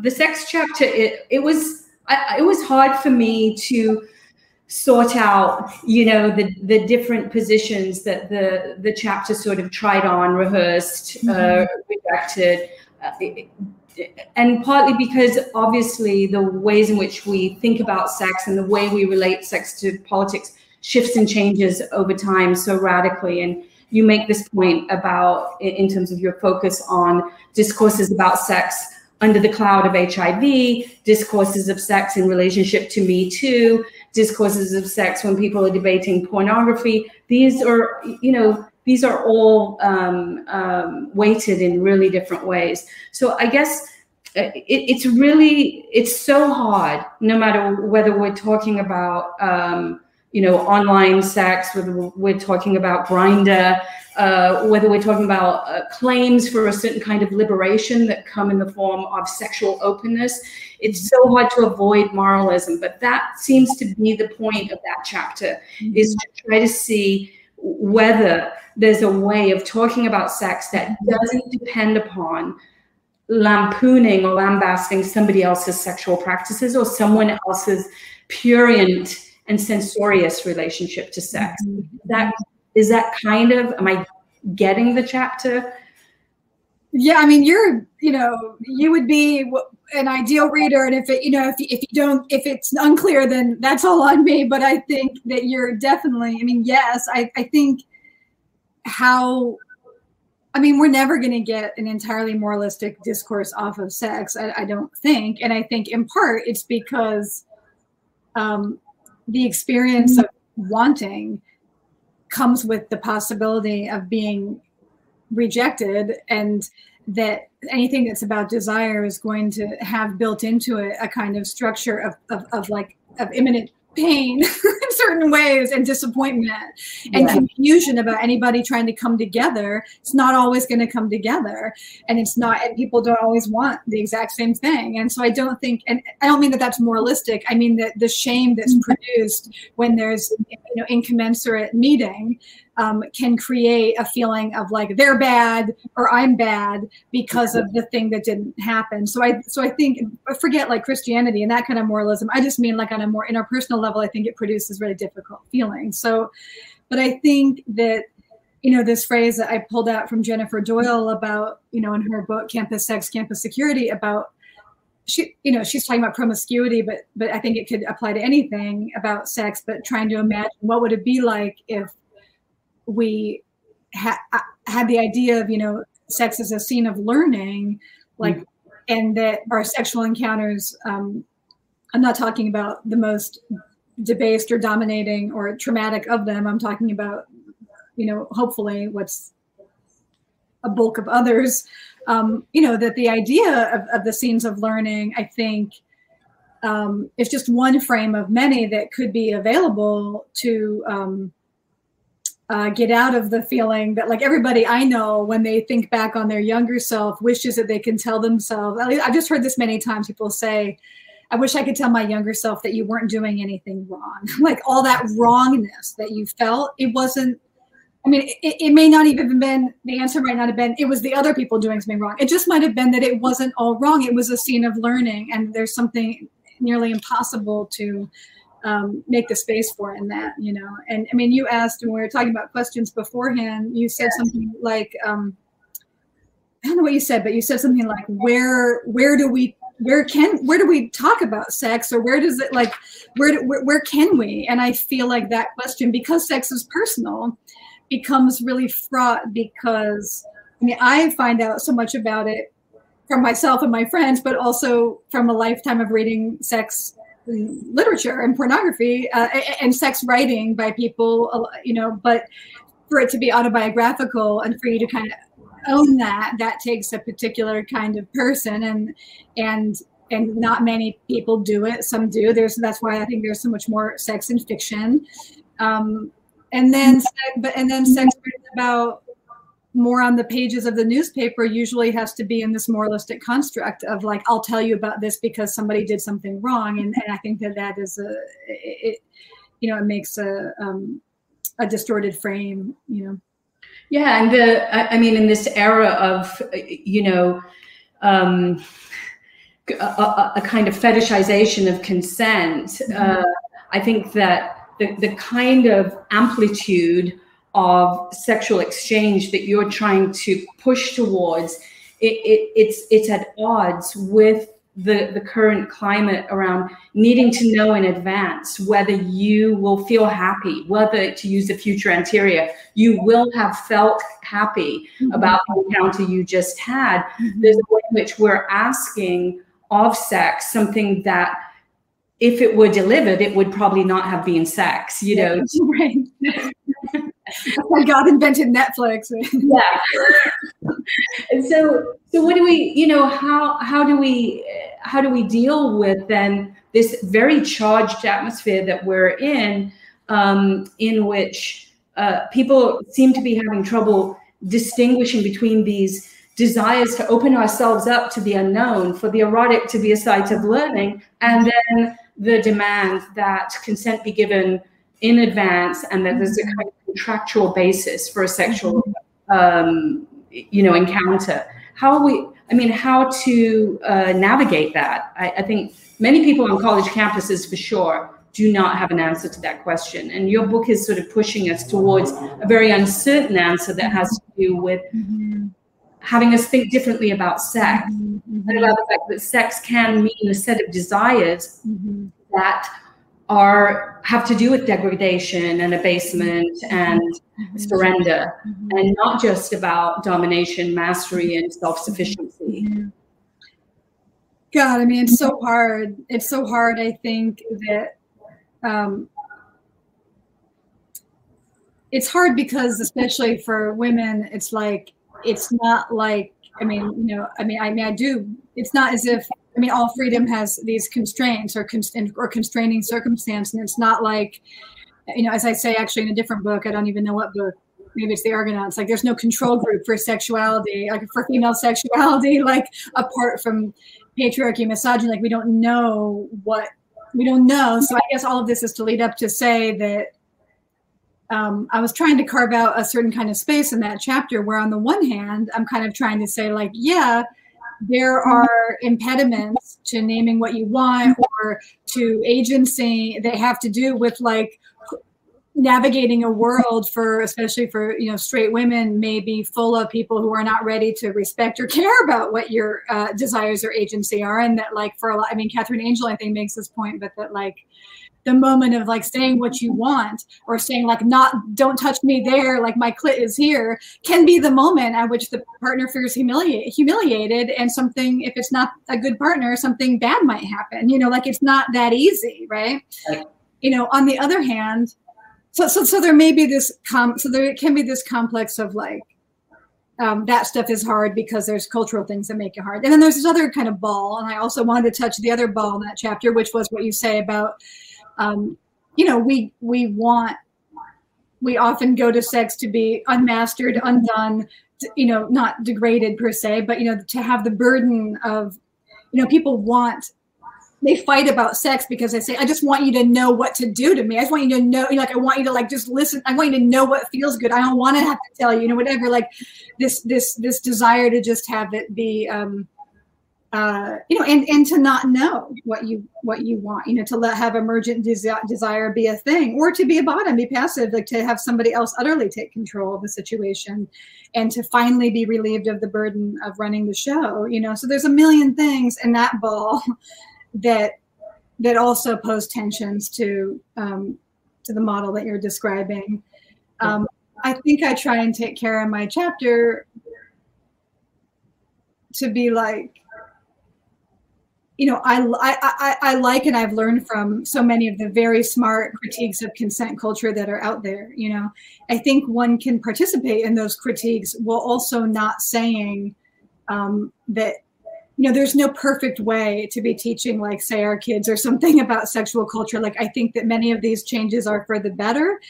the sex chapter, it was hard for me to sort out, the different positions that the chapter sort of tried on, rehearsed, rejected. And partly because obviously the ways in which we think about sex and the way we relate sex to politics shifts and changes over time so radically. And you make this point about, in terms of your focus on discourses about sex under the cloud of HIV, discourses of sex in relationship to Me Too, discourses of sex when people are debating pornography. These are, these are all weighted in really different ways. So I guess it's so hard, no matter whether we're talking about, online sex, whether we're talking about Grindr, whether we're talking about claims for a certain kind of liberation that come in the form of sexual openness. It's so hard to avoid moralism, but that seems to be the point of that chapter, is to try to see whether there's a way of talking about sex that doesn't depend upon lampooning or lambasting somebody else's sexual practices or someone else's prurient and censorious relationship to sex. Is that kind of, am I getting the chapter? Yeah, I mean, you would be an ideal reader, and if it's unclear, then that's all on me. But I think that you're definitely, yes, I think we're never going to get an entirely moralistic discourse off of sex, I don't think. And I think in part it's because the experience of wanting comes with the possibility of being rejected, and that anything that's about desire is going to have built into it a kind of structure of imminent pain in certain ways, and disappointment and confusion about anybody trying to come together. It's not always going to come together, and people don't always want the exact same thing. And so I don't think, and I don't mean that that's moralistic. I mean that the shame that's produced when there's incommensurate meeting can create a feeling of like they're bad or I'm bad because of the thing that didn't happen. So I think, forget like Christianity and that kind of moralism. I just mean like on a more interpersonal level, I think it produces really difficult feelings. So, but I think that, this phrase that I pulled out from Jennifer Doyle about, in her book, Campus Sex, Campus Security, about she's talking about promiscuity, but I think it could apply to anything about sex, but trying to imagine what would it be like if we had the idea of, sex as a scene of learning, like, and that our sexual encounters, I'm not talking about the most debased or dominating or traumatic of them. I'm talking about, hopefully what's a bulk of others, that the idea of the scenes of learning, I think, is just one frame of many that could be available to get out of the feeling that, like, everybody I know, when they think back on their younger self, wishes that they can tell themselves. I've just heard this many times. People say, I wish I could tell my younger self that you weren't doing anything wrong. Like, all that wrongness that you felt, it wasn't, it may not even have been, the answer might not have been, it was the other people doing something wrong. It just might have been that it wasn't all wrong. It was a scene of learning, and there's something nearly impossible to make the space for in that, And you asked, when we were talking about questions beforehand, you said something like, I don't know what you said, but you said something like, where do we talk about sex, or where does it, like, where can we? And I feel like that question, because sex is personal, becomes really fraught, because I find out so much about it from myself and my friends, but also from a lifetime of reading sex literature and pornography and sex writing by people, you know, but for it to be autobiographical and for you to kind of own that takes a particular kind of person, and not many people do it. Some do. That's why I think there's so much more sex in fiction. And then sex about more on the pages of the newspaper usually has to be in this moralistic construct of like, I'll tell you about this because somebody did something wrong. And I think that is it makes a distorted frame, you know. Yeah. And I mean, in this era of, you know, a kind of fetishization of consent, I think that the kind of amplitude of sexual exchange that you're trying to push towards, it's at odds with the current climate around needing to know in advance whether you will feel happy, whether, to use the future anterior, you will have felt happy about the encounter you just had. There's a way in which we're asking of sex something that, if it were delivered, it would probably not have been sex, you know. Right. Oh, God invented Netflix. Yeah. And so what do we, you know, how do we deal with then this very charged atmosphere that we're in which people seem to be having trouble distinguishing between these desires to open ourselves up to the unknown, for the erotic to be a site of learning, and then the demand that consent be given in advance, and that there's a kind of contractual basis for a sexual, you know, encounter. How to navigate that? I think many people on college campuses, for sure, do not have an answer to that question. And your book is sort of pushing us towards a very uncertain answer that has to do with having us think differently about sex, and about the fact that sex can mean a set of desires that have to do with degradation and abasement and surrender, and not just about domination, mastery, and self-sufficiency. God, I mean, it's so hard. It's so hard. I think that it's hard because, especially for women, it's like, it's not like, I mean, you know, I do, it's not as if, I mean, all freedom has these constraints or constraining circumstance. And it's not like, you know, as I say, actually in a different book, I don't even know what book, maybe it's the Argonauts, like there's no control group for sexuality, like for female sexuality, like apart from patriarchy, misogyny, like we don't know. So I guess all of this is to lead up to say that I was trying to carve out a certain kind of space in that chapter where on the one hand, I'm kind of trying to say like, yeah, there are impediments to naming what you want or to agency that have to do with like navigating a world for, especially for, you know, straight women, may be full of people who are not ready to respect or care about what your desires or agency are. And that like for a lot, I mean, Catherine Angel, I think, makes this point, but that like the moment of like saying what you want or saying like, don't touch me there, like my clit is here, can be the moment at which the partner feels humiliated, and something, if it's not a good partner, something bad might happen, you know, like it's not that easy, right? You know, on the other hand, so there may be this, so there can be this complex of like, that stuff is hard because there's cultural things that make it hard. And then there's this other kind of ball, and I also wanted to touch the other ball in that chapter, which was what you say about, you know, we often go to sex to be unmastered, undone, you know, not degraded per se, but, you know, to have the burden of, you know, they fight about sex because they say, I just want you to know what to do to me. I just want you to know, like, I want you to like, just listen. I want you to know what feels good. I don't want to have to tell you, you know, whatever, like this desire to just have it be, you know, and to not know what you want, you know, to have emergent desire be a thing, or to be a bottom, be passive, like to have somebody else utterly take control of the situation, and to finally be relieved of the burden of running the show, you know. So there's a million things in that ball that also pose tensions to the model that you're describing. I think I try and take care in my chapter to be like, you know, I like, and I've learned from so many of the very smart critiques of consent culture that are out there. You know, I think one can participate in those critiques while also not saying that, you know, there's no perfect way to be teaching, like, say, our kids or something about sexual culture. Like, I think that many of these changes are for the better.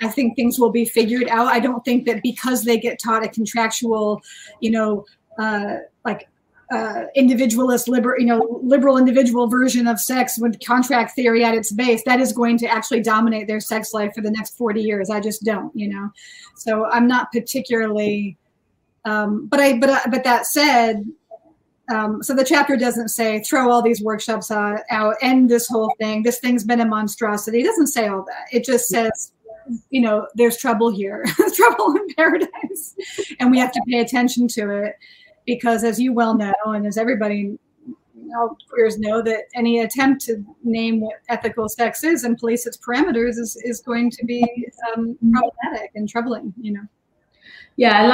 I think things will be figured out. I don't think that because they get taught a contractual, you know, individualist, liberal individual version of sex with contract theory at its base, that is going to actually dominate their sex life for the next 40 years. I just don't, you know. So I'm not particularly, but that said, so the chapter doesn't say throw all these workshops out, end this whole thing. This thing's been a monstrosity. It doesn't say all that. It just says, you know, there's trouble here, trouble in paradise, and we have to pay attention to it. Because, as you well know, and as everybody, all queers know, that any attempt to name what ethical sex is and police its parameters is going to be problematic and troubling, you know. Yeah, I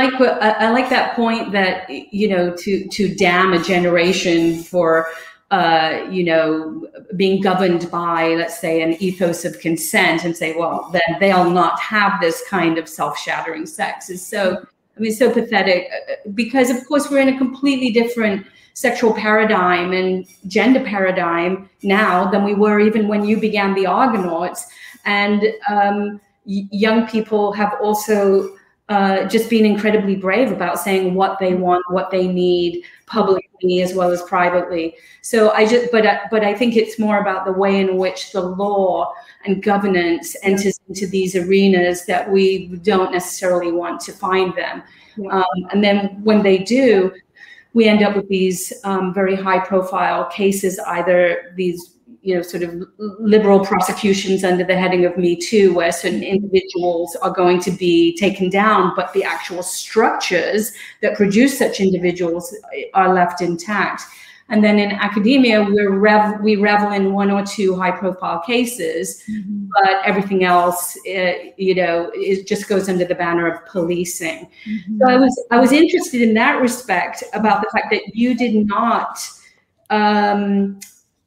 like that point that, you know, to damn a generation for you know, being governed by, let's say, an ethos of consent, and say, well, then they'll not have this kind of self-shattering sex is so. I mean, so pathetic, because of course we're in a completely different sexual paradigm and gender paradigm now than we were even when you began the Argonauts. And young people have also just been incredibly brave about saying what they want, what they need, publicly as well as privately. So but I think it's more about the way in which the law and governance enters into these arenas that we don't necessarily want to find them. And then when they do, we end up with these very high profile cases, either these, you know, sort of liberal prosecutions under the heading of Me Too, where certain individuals are going to be taken down, but the actual structures that produce such individuals are left intact. And then in academia, we revel in one or two high-profile cases, but everything else, you know, it just goes under the banner of policing. So I was interested in that respect about the fact that you did not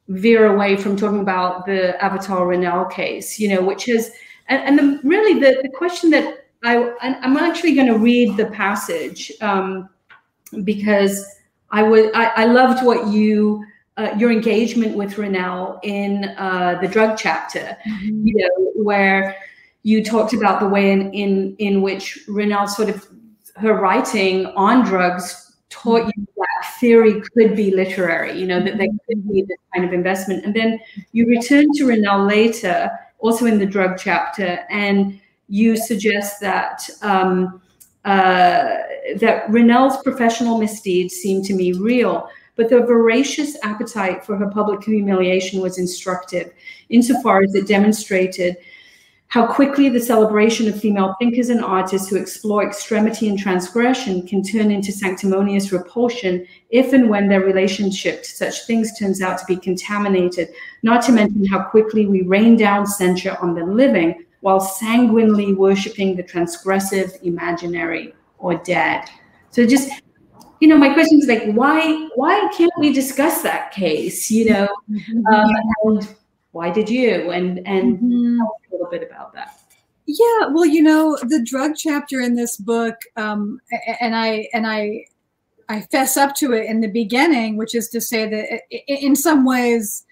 veer away from talking about the Avatar Ronell case, you know, which is, and really the question that I'm actually going to read the passage because I loved what your engagement with Ronell in the drug chapter, you know, where you talked about the way in which Ronell sort of, her writing on drugs taught you that theory could be literary, you know, that there could be this kind of investment. And then you return to Ronell later, also in the drug chapter, and you suggest that that Ronell's professional misdeeds seemed to me real, but the voracious appetite for her public humiliation was instructive, insofar as it demonstrated how quickly the celebration of female thinkers and artists who explore extremity and transgression can turn into sanctimonious repulsion if and when their relationship to such things turns out to be contaminated, not to mention how quickly we rain down censure on the living while sanguinely worshipping the transgressive, imaginary, or dead. So just, you know, my question is like, why can't we discuss that case, you know, and why did you, and tell us a little bit about that. Yeah, well, you know, the drug chapter in this book, and I fess up to it in the beginning, which is to say that in some ways,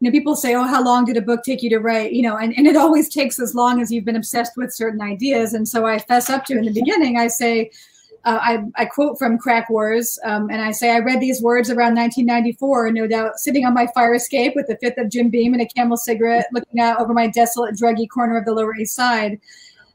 you know, people say, oh, how long did a book take you to write? You know, and it always takes as long as you've been obsessed with certain ideas. And so I fess up to in the beginning, I say, I quote from Crack Wars, and I say, I read these words around 1994, no doubt sitting on my fire escape with the fifth of Jim Beam and a Camel cigarette, looking out over my desolate, druggy corner of the Lower East Side.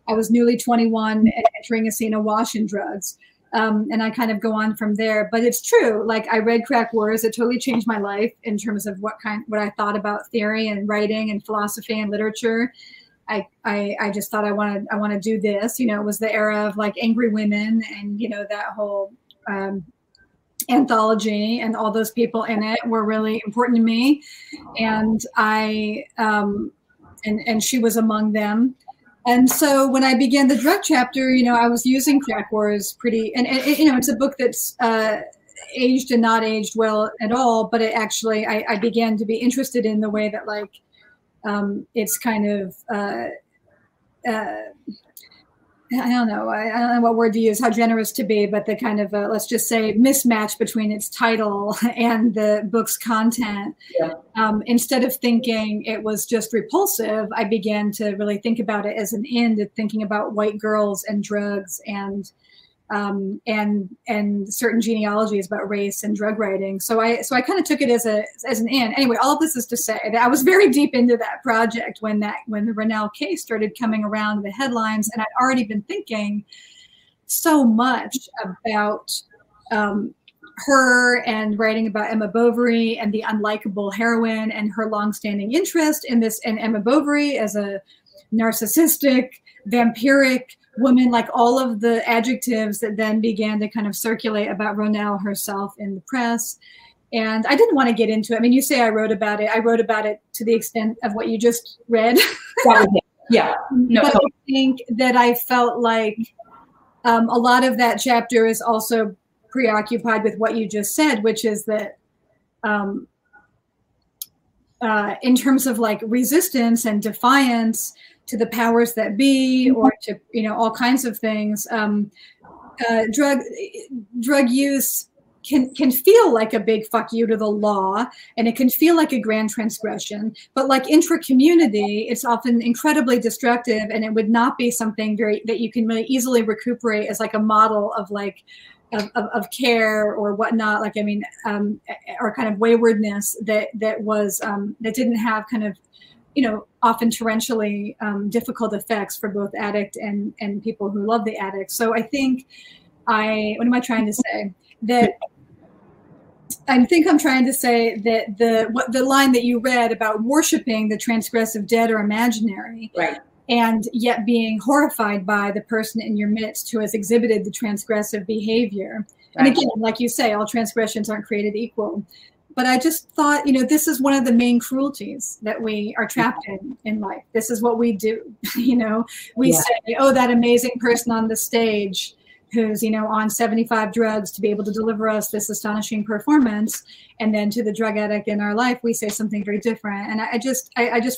I was newly 21 and entering a scene of wash and drugs. And I kind of go on from there, but it's true. Like, I read Crack Wars. It totally changed my life in terms of what I thought about theory and writing and philosophy and literature. I just thought I want to do this. You know, it was the era of like Angry Women and, you know, that whole anthology, and all those people in it were really important to me. And and she was among them. And so when I began the drug chapter, you know, I was using Crack Wars pretty, and you know, it's a book that's, aged and not aged well at all, but it actually, I began to be interested in the way that like it's kind of, I don't know what word to use, how generous to be, but the kind of, let's just say, mismatch between its title and the book's content. Yeah. Instead of thinking it was just repulsive, I began to really think about it as an end of thinking about white girls and drugs and certain genealogies about race and drug writing. So I kind of took it as an end. Anyway, all of this is to say that I was very deep into that project when the Ronell case started coming around the headlines, and I'd already been thinking so much about her and writing about Emma Bovary and the unlikable heroine and her longstanding interest in this, and Emma Bovary as a narcissistic, vampiric woman, like all of the adjectives that then began to kind of circulate about Ronell herself in the press. And I didn't want to get into it. I mean, you say I wrote about it. I wrote about it to the extent of what you just read. Yeah. No, but I think that I felt like a lot of that chapter is also preoccupied with what you just said, which is that in terms of like resistance and defiance to the powers that be, or to, you know, all kinds of things, drug use can feel like a big fuck you to the law, and it can feel like a grand transgression, but like intra-community, it's often incredibly destructive, and it would not be something that you can really easily recuperate as like a model of like of care or whatnot. Like, I mean, or kind of waywardness that didn't have kind of, you know, often torrentially difficult effects for both addict and people who love the addict. So I think what am I trying to say? I'm trying to say that the line that you read about worshiping the transgressive dead or imaginary, right, and yet being horrified by the person in your midst who has exhibited the transgressive behavior. Right. And again, like you say, all transgressions aren't created equal. But I just thought, you know, this is one of the main cruelties that we are trapped in life. This is what we do. You know, we say, oh, that amazing person on the stage who's, you know, on 75 drugs to be able to deliver us this astonishing performance. And then to the drug addict in our life, we say something very different. And I just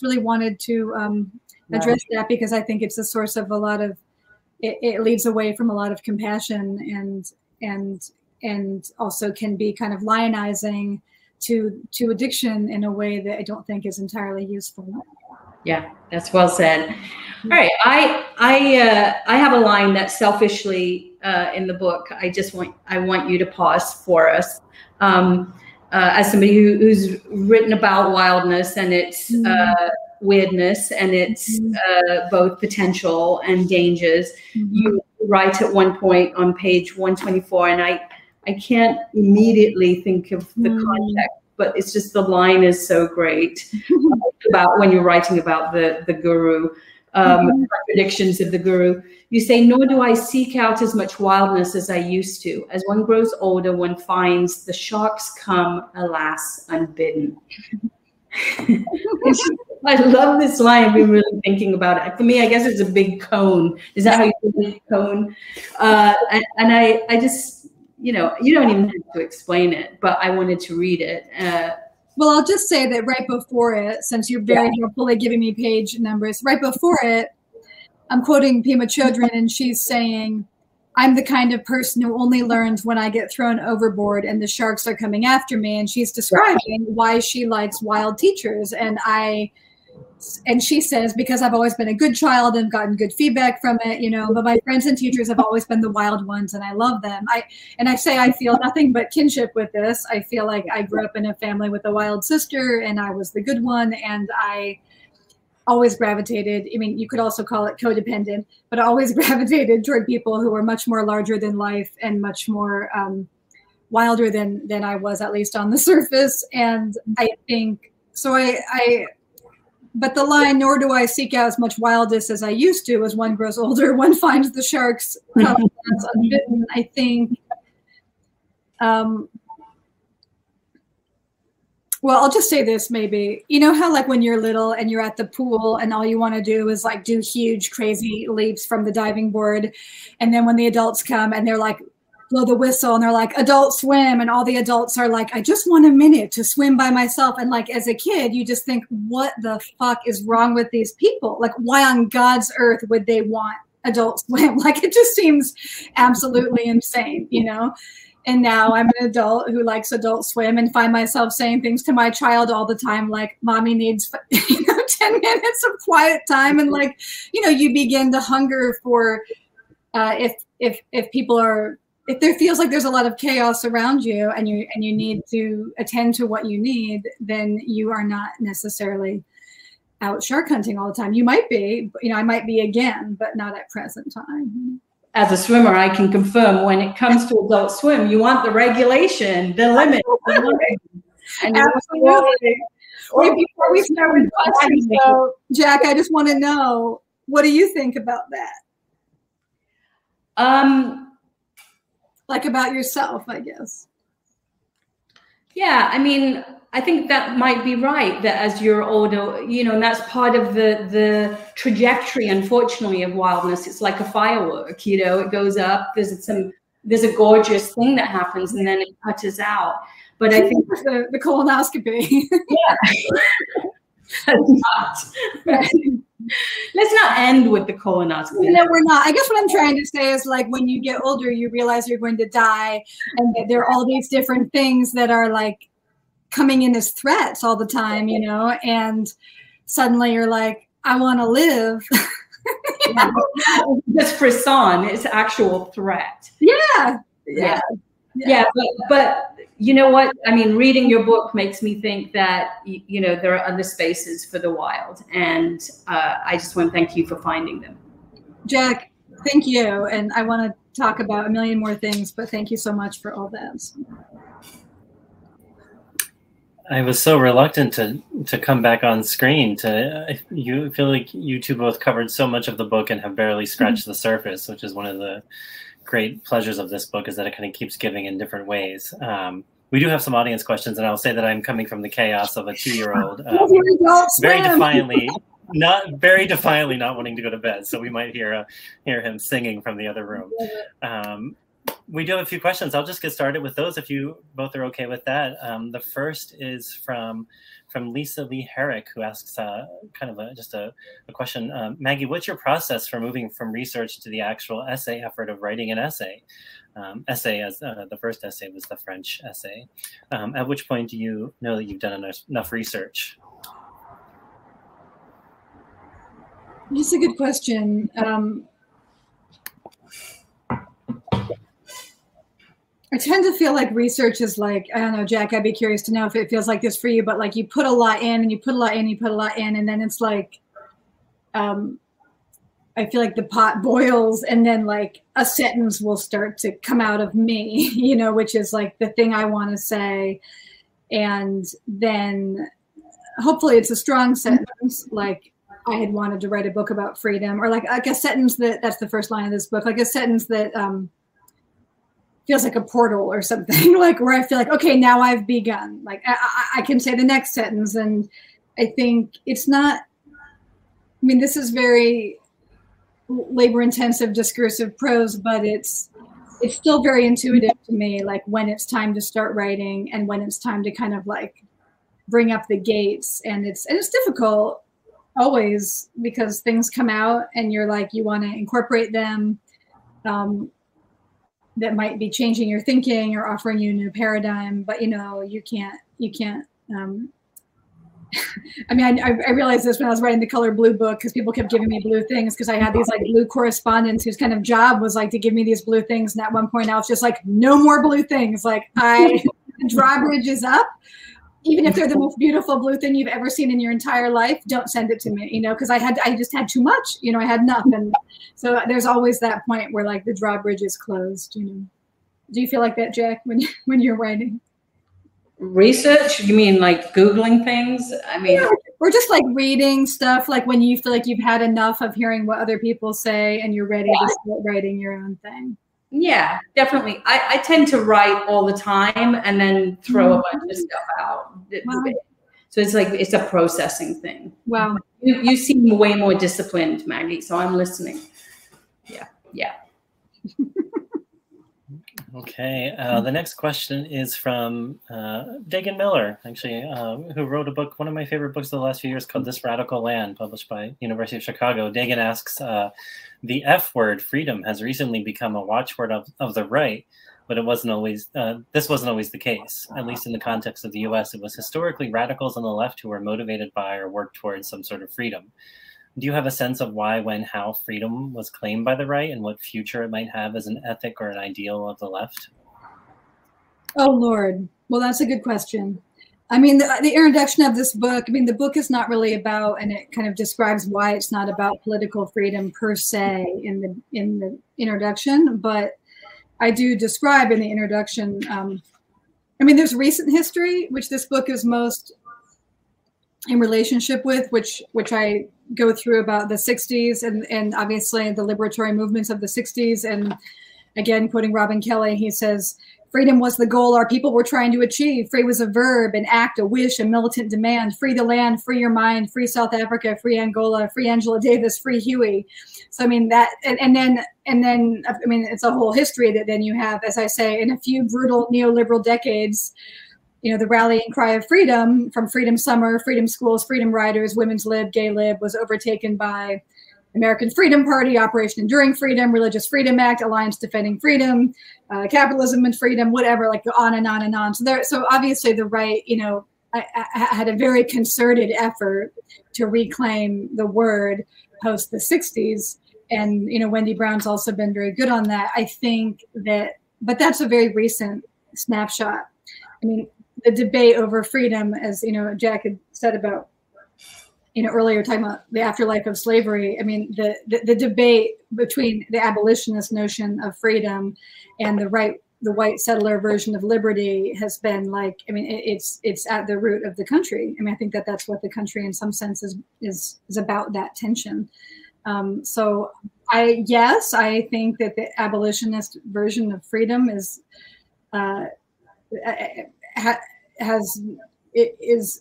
really wanted to address that, because I think it's a source of a lot of, it leads away from a lot of compassion and also can be kind of lionizing to addiction in a way that I don't think is entirely useful. Yeah, that's well said. All right, I have a line that selfishly in the book I want you to pause for us. As somebody who's written about wildness and its weirdness and its both potential and dangers, you write at one point on page 124, and I can't immediately think of the context, but it's just the line is so great about when you're writing about the guru, contradictions of the guru. You say, nor do I seek out as much wildness as I used to. As one grows older, one finds the sharks come, alas, unbidden. I love this line. I've been really thinking about it. For me, I guess it's a big cone. Is that how you do it, cone? And I just, you know, you don't even have to explain it, but I wanted to read it. Well, I'll just say that right before it, since you're very helpfully giving me page numbers, right before it, I'm quoting Pema Chodron, and she's saying, I'm the kind of person who only learns when I get thrown overboard and the sharks are coming after me. And she's describing why she likes wild teachers. And she says, because I've always been a good child and gotten good feedback from it, you know, but my friends and teachers have always been the wild ones and I love them. I say I feel nothing but kinship with this. I feel like I grew up in a family with a wild sister and I was the good one, and I always gravitated, I mean, you could also call it codependent, but I always gravitated toward people who were much more larger than life and much more wilder than I was, at least on the surface. And I think, so but the line, nor do I seek out as much wildness as I used to, as one grows older, one finds the sharks unbidden. I think, well, I'll just say this maybe. You know how like when you're little and you're at the pool and all you want to do is like do huge, crazy leaps from the diving board. And then when the adults come and they're like blow the whistle and they're like, Adult Swim, and all the adults are like, I just want a minute to swim by myself. And like, as a kid, you just think, what the fuck is wrong with these people? Like, why on God's earth would they want Adult Swim? Like, it just seems absolutely insane, you know? And now I'm an adult who likes Adult Swim and find myself saying things to my child all the time, like, mommy needs 10 minutes of quiet time. And like, you know, you begin to hunger for, if people are, if there feels like there's a lot of chaos around you and you need to attend to what you need, then you are not necessarily out shark hunting all the time. You might be, you know, I might be again, but not at present time. As a swimmer, I can confirm when it comes to Adult Swim, you want the regulation, the limit. And absolutely. Wait, before we start with questions, though, Jack, I just want to know, what do you think about that? Like about yourself, I guess. Yeah, I mean, I think that might be right, that as you're older, you know, and that's part of the trajectory, unfortunately, of wildness. It's like a firework, you know, it goes up, there's a gorgeous thing that happens, and then it cutters out. But I think the colonoscopy. Yeah. Let's not end with the colonoscopy. No, we're not. I guess what I'm trying to say is, like, when you get older, you realize you're going to die, and that there are all these different things that are like coming in as threats all the time, you know, and suddenly you're like, I want to live. This frisson is actual threat. Yeah. But you know what? I mean, reading your book makes me think that, you know, there are other spaces for the wild. And I just want to thank you for finding them. Jack, thank you. And I want to talk about a million more things, but thank you so much for all that. I was so reluctant to come back on screen. You feel like you two both covered so much of the book and have barely scratched the surface, which is one of the great pleasures of this book, is that it kind of keeps giving in different ways. We do have some audience questions, and I'll say that I'm coming from the chaos of a 2-year-old, very defiantly not wanting to go to bed. So we might hear him singing from the other room. We do have a few questions. I'll just get started with those if you both are okay with that. The first is from Lisa Lee Herrick, who asks kind of just a question. Maggie, what's your process for moving from research to the actual essay effort of writing an essay? Essay, as the first essay was the French essay. At which point do you know that you've done enough research? That's a good question. I tend to feel like research is like, I don't know, Jack, I'd be curious to know if it feels like this for you, but like you put a lot in and you put a lot in, you put a lot in, and then it's like, I feel like the pot boils and then like a sentence will start to come out of me, you know, which is like the thing I want to say. And then hopefully it's a strong sentence, like I had wanted to write a book about freedom, or like a sentence that's the first line of this book, like a sentence that, feels like a portal or something, like where I feel like, okay, now I've begun. Like I can say the next sentence. And I think it's not, I mean, this is very labor intensive discursive prose, but it's still very intuitive to me, like when it's time to start writing and when it's time to kind of like bring up the gates. And it's difficult always, because things come out and you're like, you want to incorporate them. That might be changing your thinking or offering you a new paradigm, but you know, you can't, I mean, I realized this when I was writing the Color Blue book, because people kept giving me blue things, because I had these like blue correspondents whose kind of job was like to give me these blue things. And at one point I was just like, no more blue things. Like the drawbridge is up. Even if they're the most beautiful blue thing you've ever seen in your entire life, don't send it to me, you know, because I just had too much, you know, I had enough. And so there's always that point where like the drawbridge is closed, you know. Do you feel like that, Jack, when you're writing? Research? You mean like Googling things? I mean, yeah, or just like reading stuff, like when you feel like you've had enough of hearing what other people say and you're ready to start writing your own thing. Yeah, definitely. I tend to write all the time and then throw a bunch of stuff out. Wow. So it's like, it's a processing thing. Wow. You seem way more disciplined, Maggie, so I'm listening. Yeah. Okay, the next question is from Dagan Miller, actually, who wrote a book, one of my favorite books of the last few years, called This Radical Land, published by University of Chicago. Dagan asks, the F word, freedom, has recently become a watchword of the right, but it wasn't always, this wasn't always the case. At least in the context of the US, it was historically radicals on the left who were motivated by or worked towards some sort of freedom. Do you have a sense of why, when, how freedom was claimed by the right and what future it might have as an ethic or an ideal of the left? Oh, Lord. Well, that's a good question. I mean, the introduction of this book, I mean, the book is not really about, and it kind of describes why it's not about political freedom per se in the introduction, but I do describe in the introduction, I mean, there's recent history, which this book is most in relationship with, which I go through about the 60s and obviously the liberatory movements of the 60s. And again, quoting Robin Kelly, he says, freedom was the goal our people were trying to achieve. Free was a verb, an act, a wish, a militant demand. Free the land, free your mind, free South Africa, free Angola, free Angela Davis, free Huey. So I mean that, and then I mean it's a whole history that then you have, as I say, in a few brutal neoliberal decades, you know, the rallying cry of freedom, from Freedom Summer, Freedom Schools, Freedom Riders, Women's Lib, Gay Lib, was overtaken by American Freedom Party, Operation Enduring Freedom, Religious Freedom Act, Alliance Defending Freedom, Capitalism and Freedom, whatever, like on and on and on. So obviously the right, you know, I had a very concerted effort to reclaim the word post the 60s. And, you know, Wendy Brown's also been very good on that. I think that, but that's a very recent snapshot. I mean, the debate over freedom, as, you know, Jack had said about, you know, earlier talking about the afterlife of slavery. I mean, the debate between the abolitionist notion of freedom and the white settler version of liberty has been like, I mean, it's at the root of the country. I mean, I think that that's what the country in some sense is about, that tension. So I think that the abolitionist version of freedom is,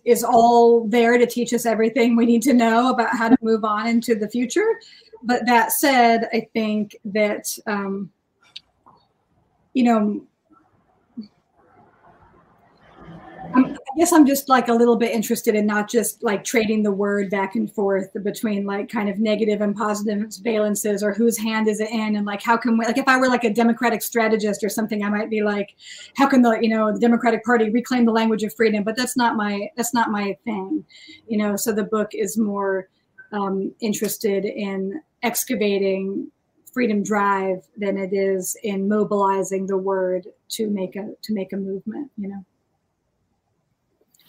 is all there to teach us everything we need to know about how to move on into the future. But that said, I think that, you know, I guess I'm just like a little bit interested in not just like trading the word back and forth between like kind of negative and positive valences, or whose hand is it in, and like how can we, like if I were like a democratic strategist or something, I might be like, how can the, you know, the Democratic Party reclaim the language of freedom? But that's not my thing, you know. So the book is more interested in excavating freedom drive than it is in mobilizing the word to make a movement, you know.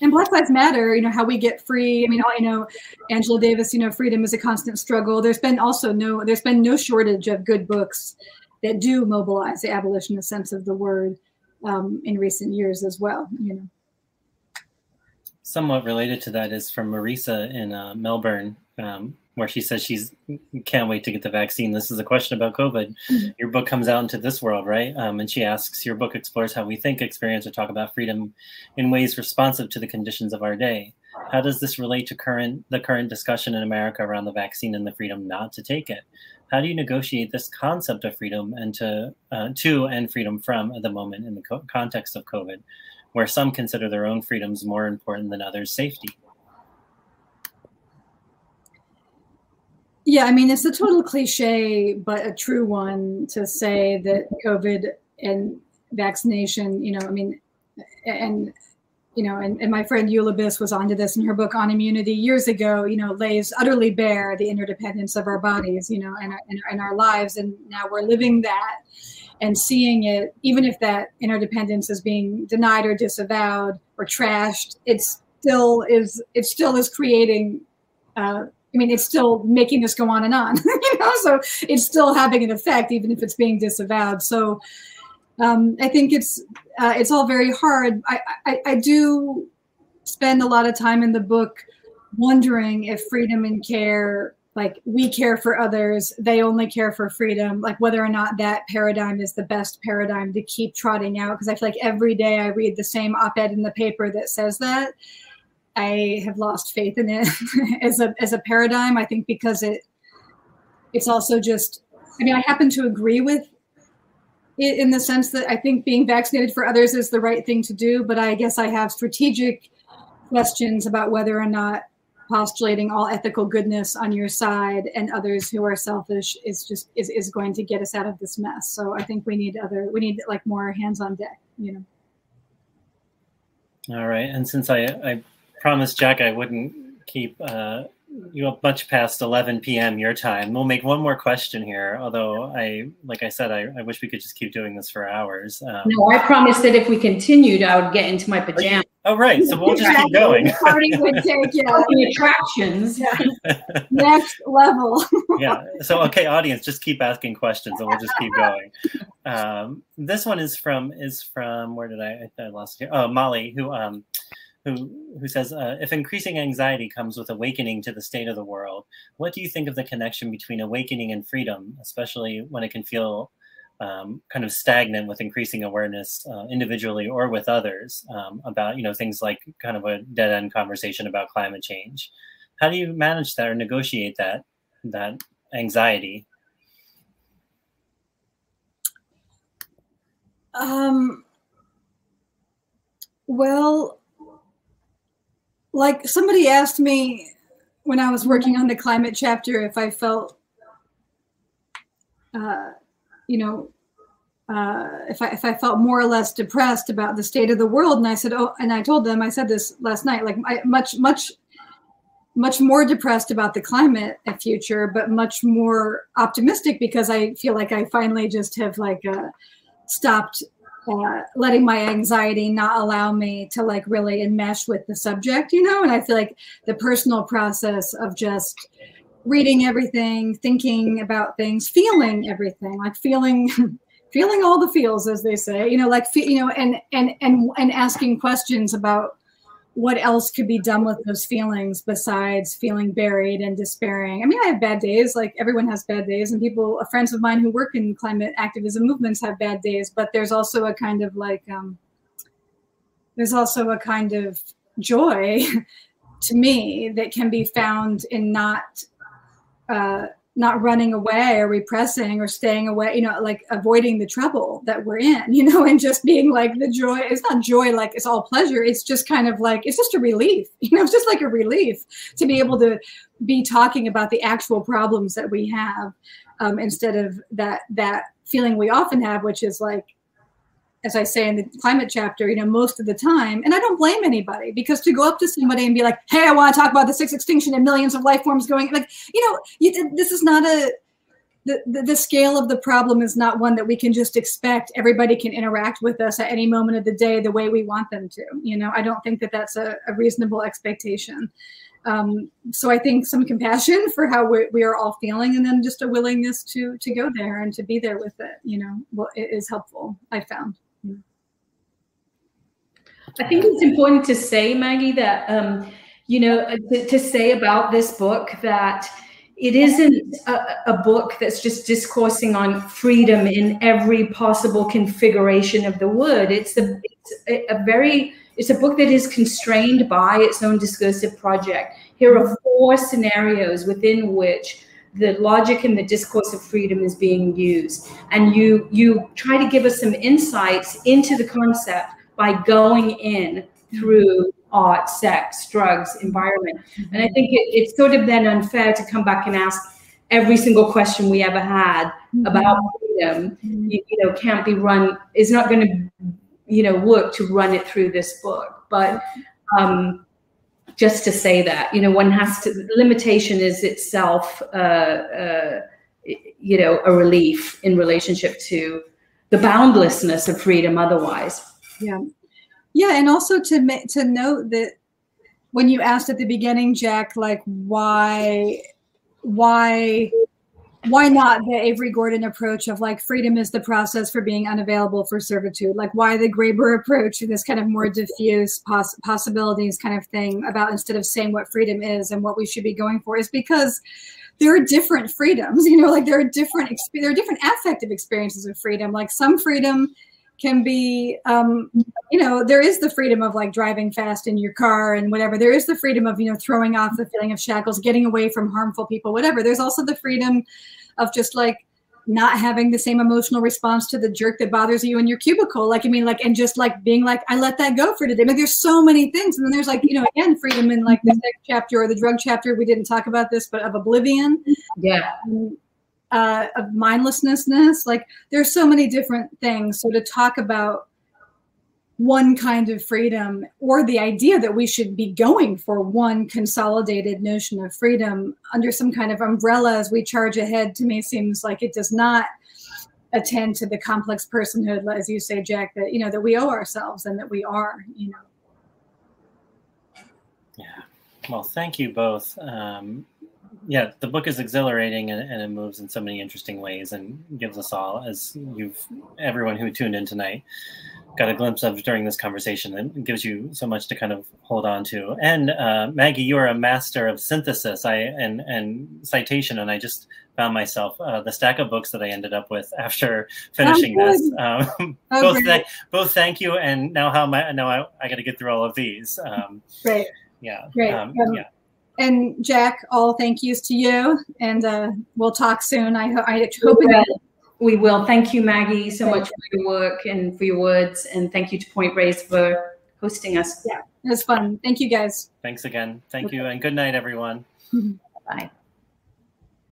And Black Lives Matter, you know, how we get free. I mean, you know, Angela Davis, you know, freedom is a constant struggle. There's been no shortage of good books that do mobilize the abolitionist sense of the word in recent years as well, you know. Somewhat related to that is from Marisa in Melbourne, where she says she can't wait to get the vaccine. This is a question about COVID. Mm-hmm. Your book comes out into this world, right? And she asks, your book explores how we think, experience, or talk about freedom in ways responsive to the conditions of our day. How does this relate to the current discussion in America around the vaccine and the freedom not to take it? How do you negotiate this concept of freedom and to and freedom from at the moment in the context of COVID, where some consider their own freedoms more important than others' safety? Yeah, I mean, it's a total cliche, but a true one to say that COVID and vaccination, you know, I mean, and, you know, and my friend Eulabis was onto this in her book on immunity years ago, you know, lays utterly bare the interdependence of our bodies, you know, and our lives. And now we're living that and seeing it, even if that interdependence is being denied or disavowed or trashed, it still is creating, I mean, it's still making this go on and on, you know, so it's still having an effect, even if it's being disavowed. So I think it's all very hard. I do spend a lot of time in the book wondering if freedom and care, like we care for others, they only care for freedom, like whether or not that paradigm is the best paradigm to keep trotting out. Because I feel like every day I read the same op-ed in the paper that says that. I have lost faith in it as a paradigm. I think because it's also just, I mean, I happen to agree with in the sense that I think being vaccinated for others is the right thing to do, but I guess I have strategic questions about whether or not postulating all ethical goodness on your side and others who are selfish is going to get us out of this mess. So I think we need like more hands on deck, you know. All right, and since I promised Jack I wouldn't keep you up much past 11 p.m. your time, we'll make one more question here. Although like I said, I wish we could just keep doing this for hours. No, I promised that if we continued, I would get into my pajamas. Oh, right. So we'll just keep going. Party would take the attractions. Next level. Yeah. So, okay, audience, just keep asking questions and we'll just keep going. This one is from where did I lost it here? Oh, Molly, who says, if increasing anxiety comes with awakening to the state of the world, what do you think of the connection between awakening and freedom, especially when it can feel kind of stagnant with increasing awareness individually or with others about, things like kind of a dead-end conversation about climate change? How do you manage that or negotiate that anxiety? Well, like somebody asked me when I was working on the climate chapter if I felt, if I felt more or less depressed about the state of the world, and I said, and I told them, I said this last night, like much more depressed about the climate future, but much more optimistic because I feel like I finally just have stopped letting my anxiety not allow me to really enmesh with the subject, and I feel like the personal process of just reading everything, thinking about things, feeling everything, feeling all the feels, as they say, and asking questions about what else could be done with those feelings besides feeling buried and despairing. I mean, I have bad days, like everyone has bad days, and friends of mine who work in climate activism movements have bad days, but there's also a kind of joy to me that can be found in not running away or repressing or staying away, avoiding the trouble that we're in, and just being the joy. It's not joy it's all pleasure. It's just kind of it's just a relief, it's just like a relief to be able to be talking about the actual problems that we have, instead of that feeling we often have, which is as I say in the climate chapter, most of the time, and I don't blame anybody, because to go up to somebody and be like, hey, I want to talk about the sixth extinction and millions of life forms going, this is not the scale of the problem is not one that we can just expect everybody can interact with us at any moment of the day the way we want them to. I don't think that that's a reasonable expectation. So I think some compassion for how we are all feeling, and then just a willingness to go there and to be there with it, it is helpful, I found. I think it's important to say, Maggie, that, to say about this book that it isn't a book that's just discoursing on freedom in every possible configuration of the word. It's a book that is constrained by its own discursive project. Here are 4 scenarios within which the logic and the discourse of freedom is being used. And you try to give us some insights into the concept by going in through art, sex, drugs, environment. And I think it's sort of then unfair to come back and ask every single question we ever had about freedom, can't be run, is not going to, work to run it through this book. But just to say that, one has to, limitation is itself, a relief in relationship to the boundlessness of freedom otherwise. Yeah, and also to note that when you asked at the beginning, Jack, why not the Avery Gordon approach of freedom is the process for being unavailable for servitude? Why the Graeber approach, this kind of more diffuse possibilities kind of thing about, instead of saying what freedom is and what we should be going for, is because there are different freedoms. There are different affective experiences of freedom. Some freedom can be, there is the freedom of driving fast in your car and whatever. There is the freedom of, throwing off the feeling of shackles, getting away from harmful people, whatever. There's also the freedom of just not having the same emotional response to the jerk that bothers you in your cubicle. Like, I mean, like, and just like being like, I let that go for today. But there's so many things. And then there's like, you know, again, freedom in like the sex chapter or the drug chapter. We didn't talk about this, but of oblivion. Yeah. Of mindlessness. Like, there's so many different things. So to talk about one kind of freedom, or the idea that we should be going for one consolidated notion of freedom under some kind of umbrella as we charge ahead, to me seems like it does not attend to the complex personhood, as you say, Jack, that, you know, that we owe ourselves and that we are, you know. Yeah. Well, thank you both. Yeah, the book is exhilarating, and it moves in so many interesting ways, and gives us all, as everyone who tuned in tonight got a glimpse of during this conversation, and gives you so much to kind of hold on to. And Maggie, you are a master of synthesis and citation, and I just found myself the stack of books that I ended up with after finishing this. Both thank you, and now I got to get through all of these. Great. Yeah. Great. Yeah. And Jack, all thank yous to you, and we'll talk soon. I hope we will. Thank you, Maggie, so much for your work and for your words, and thank you to Point Race for hosting us. Yeah, it was fun. Thank you, guys. Thanks again. Thank you, and good night, everyone. Bye.